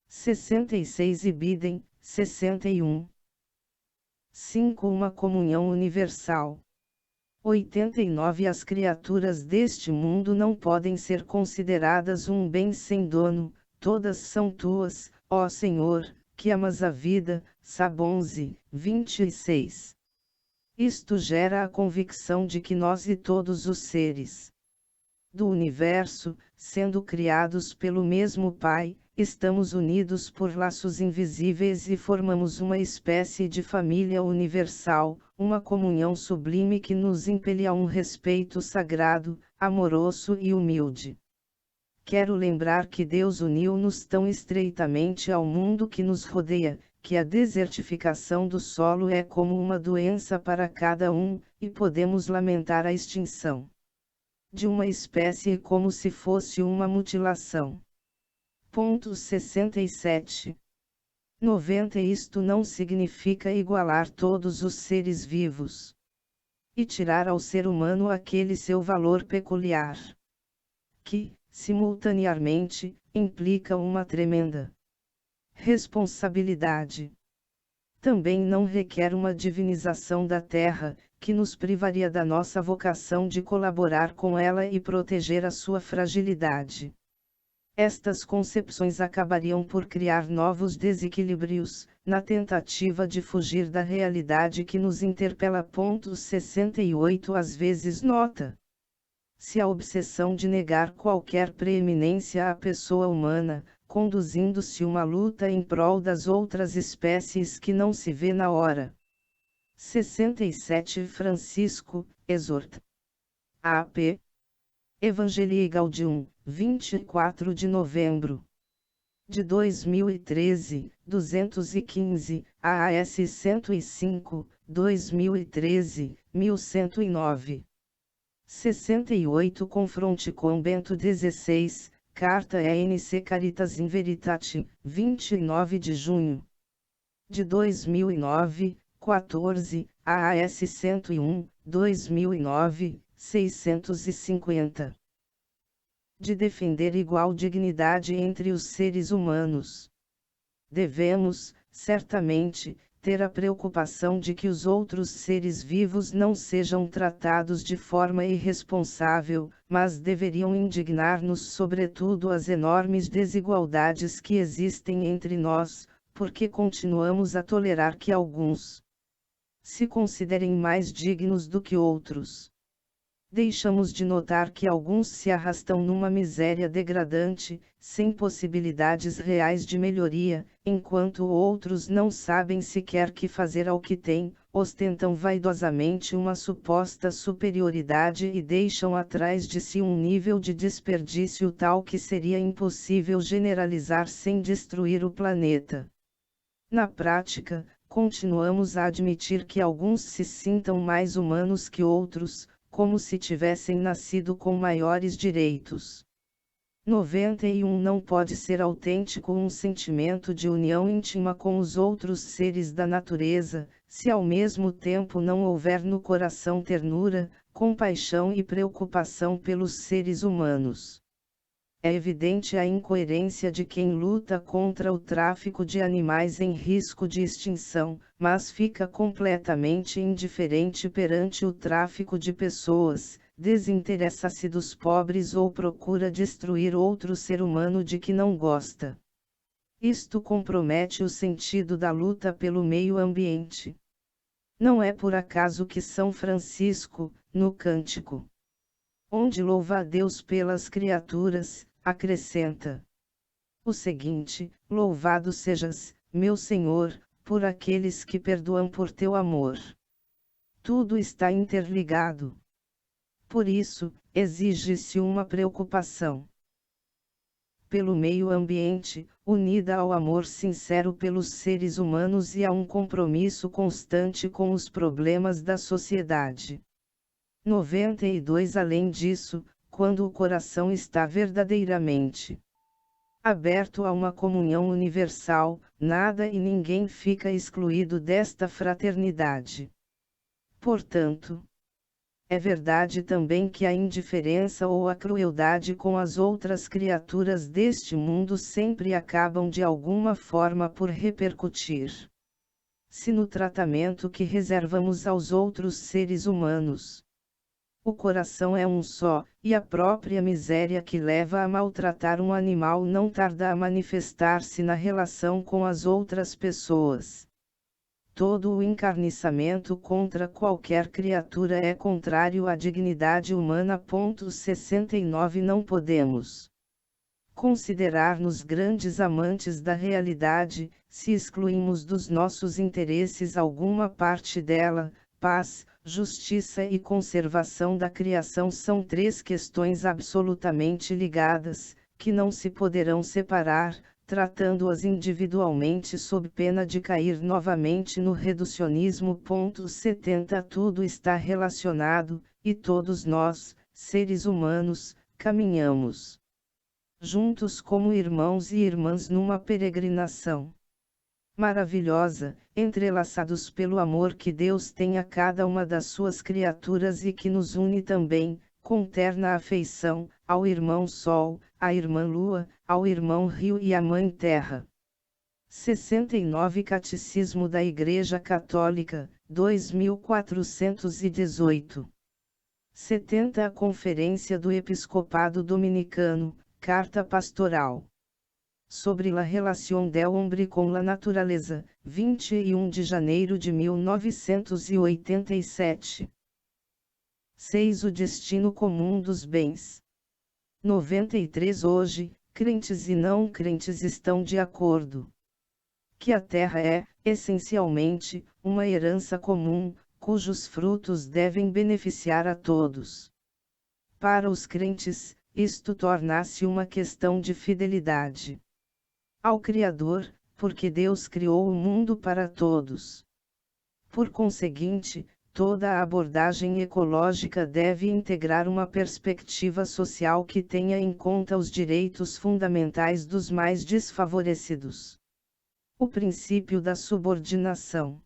66 Ibidem, 61. 5 Uma comunhão universal. 89 As criaturas deste mundo não podem ser consideradas um bem sem dono, todas são tuas, ó Senhor, que amas a vida. Sab 11, 26. Isto gera a convicção de que nós e todos os seres do universo, sendo criados pelo mesmo Pai, estamos unidos por laços invisíveis e formamos uma espécie de família universal, uma comunhão sublime que nos impele a um respeito sagrado, amoroso e humilde. Quero lembrar que Deus uniu-nos tão estreitamente ao mundo que nos rodeia, que a desertificação do solo é como uma doença para cada um, e podemos lamentar a extinção de uma espécie como se fosse uma mutilação. 67. 90 Isto não significa igualar todos os seres vivos e tirar ao ser humano aquele seu valor peculiar, que, simultaneamente, implica uma tremenda responsabilidade. Também não requer uma divinização da terra, que nos privaria da nossa vocação de colaborar com ela e proteger a sua fragilidade. Estas concepções acabariam por criar novos desequilíbrios, na tentativa de fugir da realidade que nos interpela. 68 Às vezes nota-se a obsessão de negar qualquer preeminência à pessoa humana, conduzindo-se uma luta em prol das outras espécies que não se vê na hora. 67 Francisco, exorta. A.P. Evangelii Gaudium, 24 de novembro de 2013, 215, AAS 105, 2013, 1109. 68 Confronte com Bento XVI, Carta ENC Caritas in Veritate, 29 de junho de 2009, 14, AAS 101, 2009, 650. De defender igual dignidade entre os seres humanos. Devemos, certamente, ter a preocupação de que os outros seres vivos não sejam tratados de forma irresponsável, mas deveriam indignar-nos sobretudo as enormes desigualdades que existem entre nós, porque continuamos a tolerar que alguns se considerem mais dignos do que outros. Deixamos de notar que alguns se arrastam numa miséria degradante, sem possibilidades reais de melhoria, enquanto outros não sabem sequer que fazer ao que têm, ostentam vaidosamente uma suposta superioridade e deixam atrás de si um nível de desperdício tal que seria impossível generalizar sem destruir o planeta. Na prática, continuamos a admitir que alguns se sintam mais humanos que outros, como se tivessem nascido com maiores direitos. 91 Não pode ser autêntico um sentimento de união íntima com os outros seres da natureza, se ao mesmo tempo não houver no coração ternura, compaixão e preocupação pelos seres humanos. É evidente a incoerência de quem luta contra o tráfico de animais em risco de extinção, mas fica completamente indiferente perante o tráfico de pessoas, desinteressa-se dos pobres ou procura destruir outro ser humano de que não gosta. Isto compromete o sentido da luta pelo meio ambiente. Não é por acaso que São Francisco, no Cântico, onde louva a Deus pelas criaturas, acrescenta o seguinte: louvado sejas, meu Senhor, por aqueles que perdoam por teu amor. Tudo está interligado. Por isso, exige-se uma preocupação pelo meio ambiente, unida ao amor sincero pelos seres humanos e a um compromisso constante com os problemas da sociedade. 92 Além disso, quando o coração está verdadeiramente aberto a uma comunhão universal, nada e ninguém fica excluído desta fraternidade. Portanto, é verdade também que a indiferença ou a crueldade com as outras criaturas deste mundo sempre acabam de alguma forma por repercutir se no tratamento que reservamos aos outros seres humanos. O coração é um só, e a própria miséria que leva a maltratar um animal não tarda a manifestar-se na relação com as outras pessoas. Todo o encarniçamento contra qualquer criatura é contrário à dignidade humana. 69 Não podemos considerar-nos grandes amantes da realidade, se excluímos dos nossos interesses alguma parte dela. Paz, justiça e conservação da criação são três questões absolutamente ligadas, que não se poderão separar, tratando-as individualmente sob pena de cair novamente no reducionismo. 70 Tudo está relacionado, e todos nós, seres humanos, caminhamos juntos como irmãos e irmãs numa peregrinação maravilhosa, entrelaçados pelo amor que Deus tem a cada uma das suas criaturas e que nos une também, com terna afeição, ao irmão Sol, à irmã Lua, ao irmão Rio e à Mãe Terra. 69 Catecismo da Igreja Católica, 2418. 70 A Conferência do Episcopado Dominicano, Carta Pastoral Sobre la relación del hombre con la naturaleza, 21 de janeiro de 1987. 6. O destino comum dos bens. 93. Hoje, crentes e não crentes estão de acordo que a terra é, essencialmente, uma herança comum, cujos frutos devem beneficiar a todos. Para os crentes, isto torna-se uma questão de fidelidade ao Criador, porque Deus criou o mundo para todos. Por conseguinte, toda a abordagem ecológica deve integrar uma perspectiva social que tenha em conta os direitos fundamentais dos mais desfavorecidos. O princípio da subordinação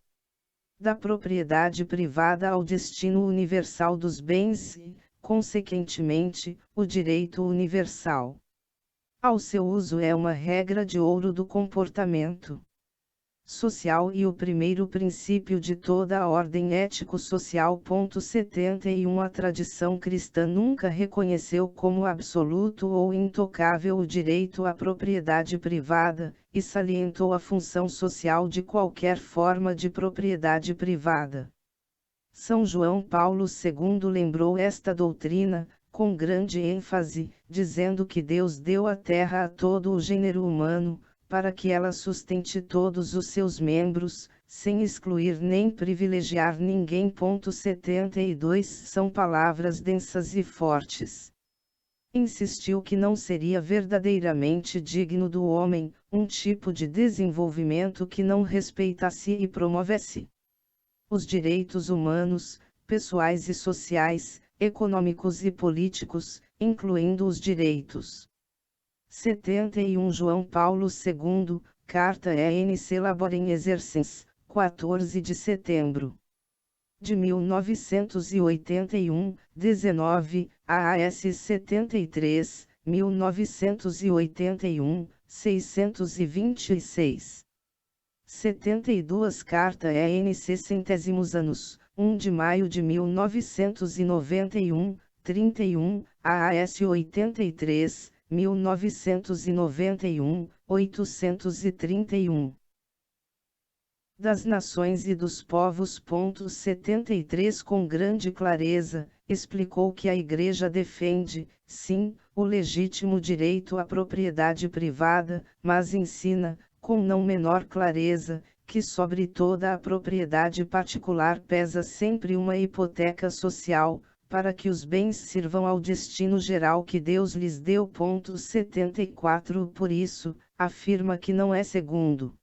da propriedade privada ao destino universal dos bens e, consequentemente, o direito universal ao seu uso é uma regra de ouro do comportamento social e o primeiro princípio de toda a ordem ético-social. 71. A tradição cristã nunca reconheceu como absoluto ou intocável o direito à propriedade privada, e salientou a função social de qualquer forma de propriedade privada. São João Paulo II lembrou esta doutrina, com grande ênfase, dizendo que Deus deu a terra a todo o gênero humano, para que ela sustente todos os seus membros, sem excluir nem privilegiar ninguém. 72. São palavras densas e fortes. Insistiu que não seria verdadeiramente digno do homem, um tipo de desenvolvimento que não respeitasse e promovesse os direitos humanos, pessoais e sociais, econômicos e políticos, incluindo os direitos. 71. João Paulo II, Carta ENC Laborem Exercens, 14 de setembro de 1981, 19, AAS 73, 1981, 626. 72. Carta ENC Centésimos Anos, 1 de maio de 1991, 31, AAS 83, 1991, 831. Das nações e dos povos. 73. Com grande clareza, explicou que a Igreja defende, sim, o legítimo direito à propriedade privada, mas ensina, com não menor clareza, que sobre toda a propriedade particular pesa sempre uma hipoteca social, para que os bens sirvam ao destino geral que Deus lhes deu. 74. Por isso, afirma que não é segundo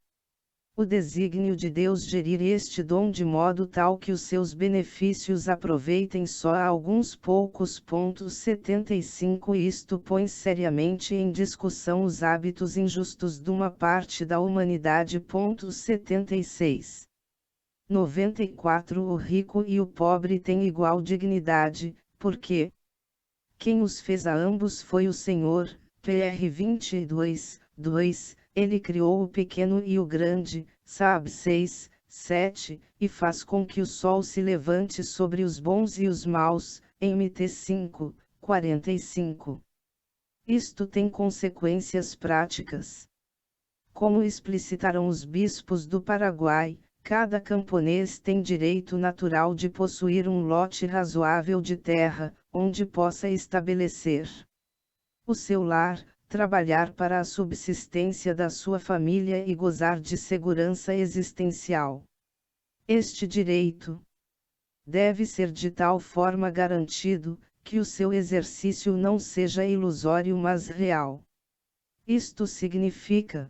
o desígnio de Deus gerir este dom de modo tal que os seus benefícios aproveitem só a alguns poucos. 75. Isto põe seriamente em discussão os hábitos injustos de uma parte da humanidade. 76. 94. O rico e o pobre têm igual dignidade, porque quem os fez a ambos foi o Senhor. PR 22, 2. Ele criou o pequeno e o grande, Sab 6, 7, e faz com que o sol se levante sobre os bons e os maus, MT 5, 45. Isto tem consequências práticas. Como explicitaram os bispos do Paraguai, cada camponês tem direito natural de possuir um lote razoável de terra, onde possa estabelecer o seu lar, trabalhar para a subsistência da sua família e gozar de segurança existencial. Este direito deve ser de tal forma garantido, que o seu exercício não seja ilusório mas real. Isto significa: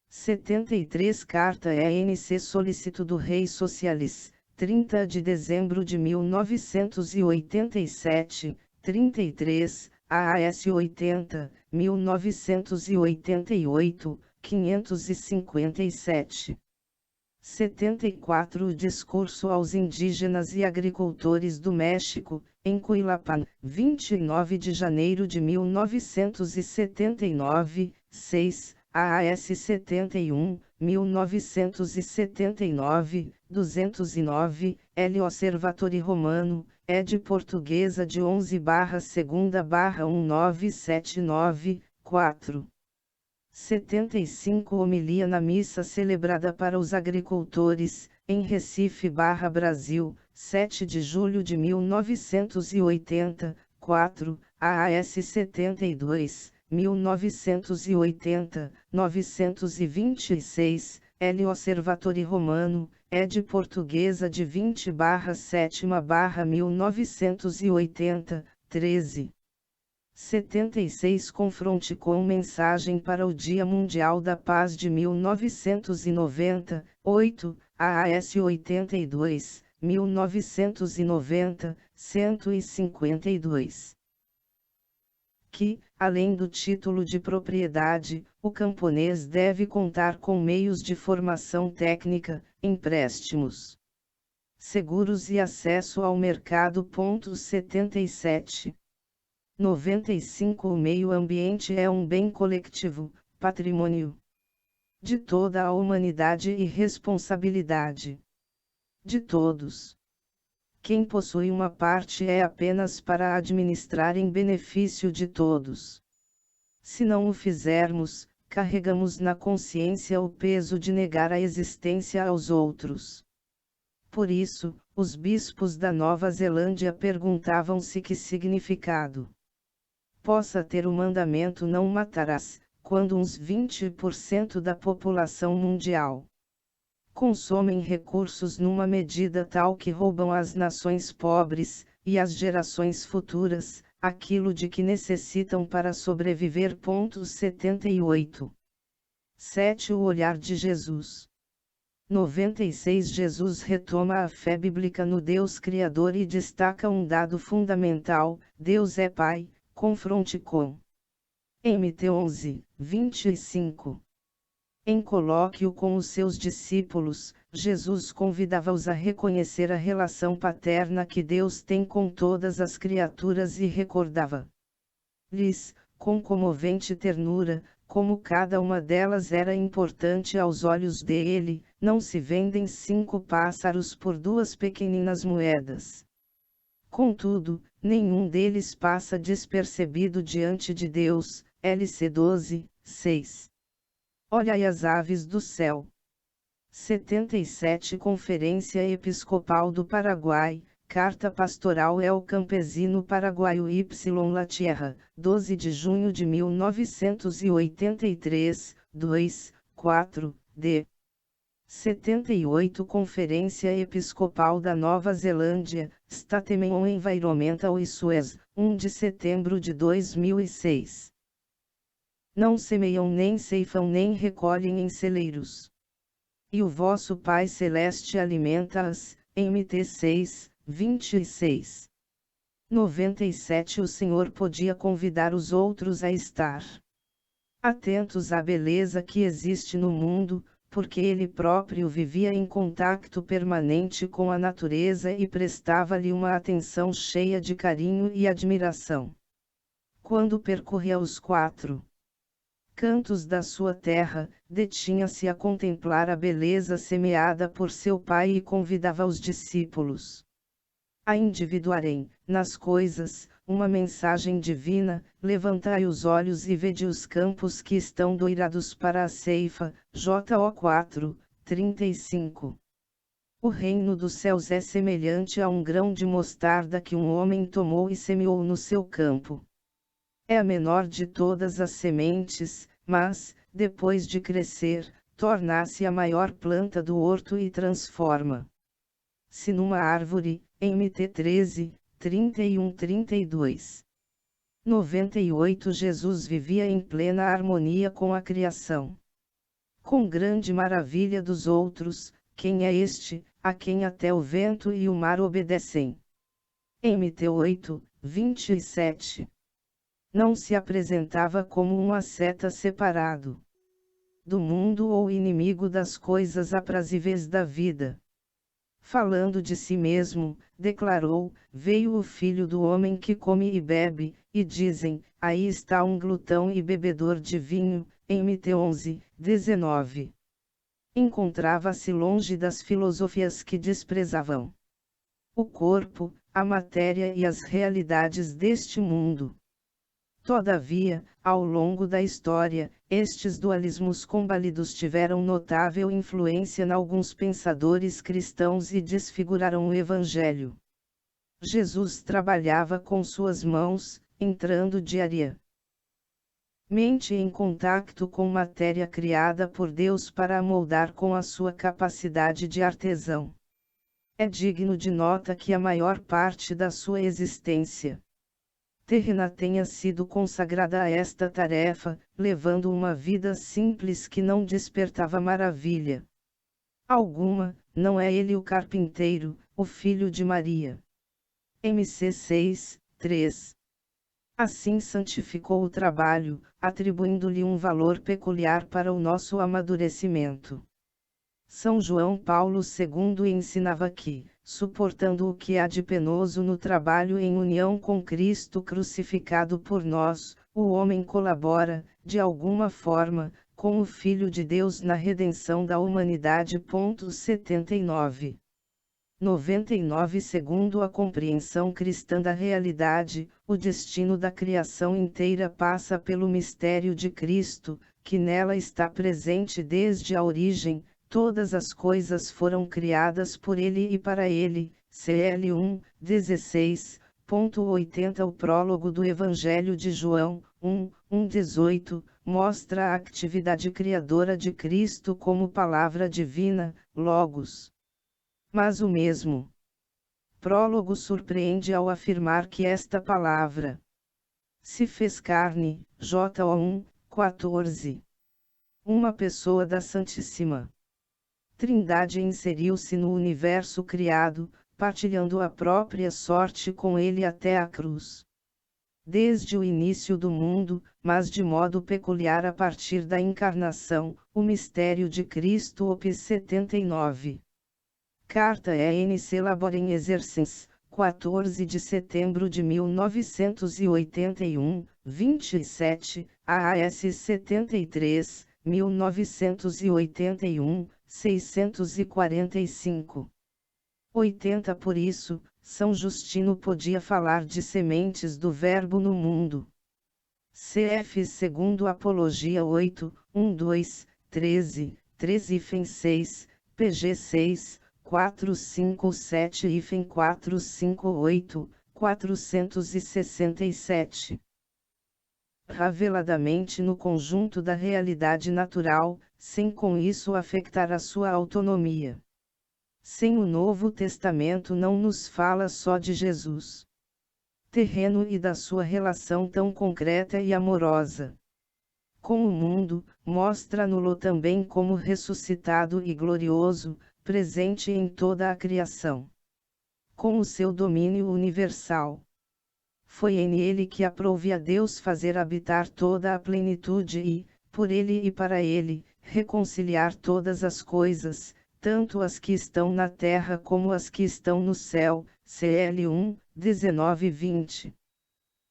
73. Carta ENC Solicito do Rei Socialis, 30 de dezembro de 1987, 33, AAS 80, 1988, 557. 74. O discurso aos indígenas e agricultores do México, em Cuilapan, 29 de janeiro de 1979, 6, AAS 71, 1979, 209, L. Osservatori Romano, ed. Portuguesa de 11/2/1979, 4. 75 Homilia na missa celebrada para os agricultores, em Recife, Brasil, 7 de julho de 1980, 4, AAS 72, 1980, 926, L. Osservatori Romano, ed. Portuguesa de 20/7/1980, 13. 76 Confronte com Mensagem para o Dia Mundial da Paz de 1990, 8, AAS 82, 1990, 152. Que, além do título de propriedade, o camponês deve contar com meios de formação técnica, empréstimos, seguros e acesso ao mercado. 77. 95 O meio ambiente é um bem coletivo, patrimônio de toda a humanidade e responsabilidade de todos. Quem possui uma parte é apenas para administrar em benefício de todos. Se não o fizermos, carregamos na consciência o peso de negar a existência aos outros. Por isso, os bispos da Nova Zelândia perguntavam-se que significado possa ter o mandamento "não matarás", quando uns 20% da população mundial consomem recursos numa medida tal que roubam às nações pobres, e às gerações futuras, aquilo de que necessitam para sobreviver. 78. 7 O olhar de Jesus. 96 Jesus retoma a fé bíblica no Deus Criador e destaca um dado fundamental: Deus é Pai. Confronte com Mt 11, 25. Em colóquio com os seus discípulos, Jesus convidava-os a reconhecer a relação paterna que Deus tem com todas as criaturas e recordava-lhes, com comovente ternura, como cada uma delas era importante aos olhos dele. Não se vendem 5 pássaros por 2 pequeninas moedas. Contudo, nenhum deles passa despercebido diante de Deus. LC 12, 6. Olhai as aves do céu. 77 Conferência Episcopal do Paraguai, Carta Pastoral El Campesino Paraguaio Y La Tierra, 12 de junho de 1983, 2, 4, d. 78 Conferência Episcopal da Nova Zelândia, Statement on Environmental Issues, 1 de setembro de 2006. Não semeiam nem ceifam nem recolhem em celeiros. E o vosso Pai Celeste alimenta-as. Mt 6, 26. 97 O Senhor podia convidar os outros a estar atentos à beleza que existe no mundo, porque ele próprio vivia em contato permanente com a natureza e prestava-lhe uma atenção cheia de carinho e admiração. Quando percorria os 4 cantos da sua terra, detinha-se a contemplar a beleza semeada por seu Pai e convidava os discípulos a individuarem, nas coisas, uma mensagem divina. Levantai os olhos e vede os campos que estão doirados para a ceifa. JO 4, 35. O reino dos céus é semelhante a um grão de mostarda que um homem tomou e semeou no seu campo. É a menor de todas as sementes, mas, depois de crescer, torna-se a maior planta do horto e transforma-se numa árvore. Mt 13, 31-32. 98 Jesus vivia em plena harmonia com a criação. Com grande maravilha dos outros, quem é este, a quem até o vento e o mar obedecem? Mt 8, 27. Não se apresentava como um asceta separado do mundo ou inimigo das coisas aprazíveis da vida. Falando de si mesmo, declarou: veio o Filho do Homem que come e bebe, e dizem: aí está um glutão e bebedor de vinho. Mt 11, 19. Encontrava-se longe das filosofias que desprezavam o corpo, a matéria e as realidades deste mundo. Todavia, ao longo da história, estes dualismos combalidos tiveram notável influência em alguns pensadores cristãos e desfiguraram o Evangelho. Jesus trabalhava com suas mãos, entrando diariamente em contato com matéria criada por Deus para a moldar com a sua capacidade de artesão. É digno de nota que a maior parte da sua existência terrena tenha sido consagrada a esta tarefa, levando uma vida simples que não despertava maravilha alguma. Não é ele o carpinteiro, o filho de Maria. MC 6, 3. Assim santificou o trabalho, atribuindo-lhe um valor peculiar para o nosso amadurecimento. São João Paulo II ensinava que, suportando o que há de penoso no trabalho em união com Cristo crucificado por nós, o homem colabora, de alguma forma, com o Filho de Deus na redenção da humanidade. 79. 99. Segundo a compreensão cristã da realidade, o destino da criação inteira passa pelo mistério de Cristo, que nela está presente desde a origem. Todas as coisas foram criadas por ele e para ele. CL 1, 16.80. O prólogo do Evangelho de João, 1:18, mostra a atividade criadora de Cristo como palavra divina, Logos. Mas o mesmo prólogo surpreende ao afirmar que esta palavra se fez carne. J.O. 1:14. Uma pessoa da Santíssima Trindade inseriu-se no universo criado, partilhando a própria sorte com ele até a cruz. Desde o início do mundo, mas de modo peculiar a partir da encarnação, o mistério de Cristo. Op. 79. Carta E.N.C. Laborem Exercens, 14 de setembro de 1981, 27, AAS 73, 1981, 645. 80. Por isso, São Justino podia falar de sementes do Verbo no mundo. Cf. segundo Apologia 8, 1-2, 13, 13-6, pg 6, 457 458, 467. Reveladamente no conjunto da realidade natural, sem com isso afetar a sua autonomia. Sem o Novo Testamento não nos fala só de Jesus terreno e da sua relação tão concreta e amorosa com o mundo, mostra-no-lo também como ressuscitado e glorioso, presente em toda a criação. Com o seu domínio universal. Foi em ele que aprouve a Deus fazer habitar toda a plenitude e, por ele e para ele, reconciliar todas as coisas, tanto as que estão na terra como as que estão no céu. CL 1, 19-20.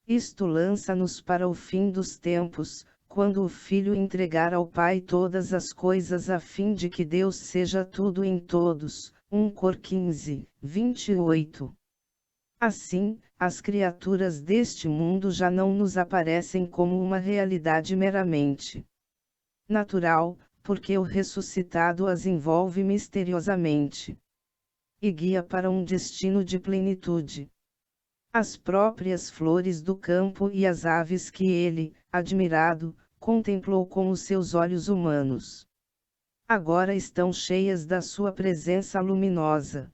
Isto lança-nos para o fim dos tempos, quando o Filho entregar ao Pai todas as coisas a fim de que Deus seja tudo em todos. 1 Cor 15, 28. Assim, as criaturas deste mundo já não nos aparecem como uma realidade meramente natural, porque o ressuscitado as envolve misteriosamente e guia para um destino de plenitude. As próprias flores do campo e as aves que ele, admirado, contemplou com os seus olhos humanos, agora estão cheias da sua presença luminosa.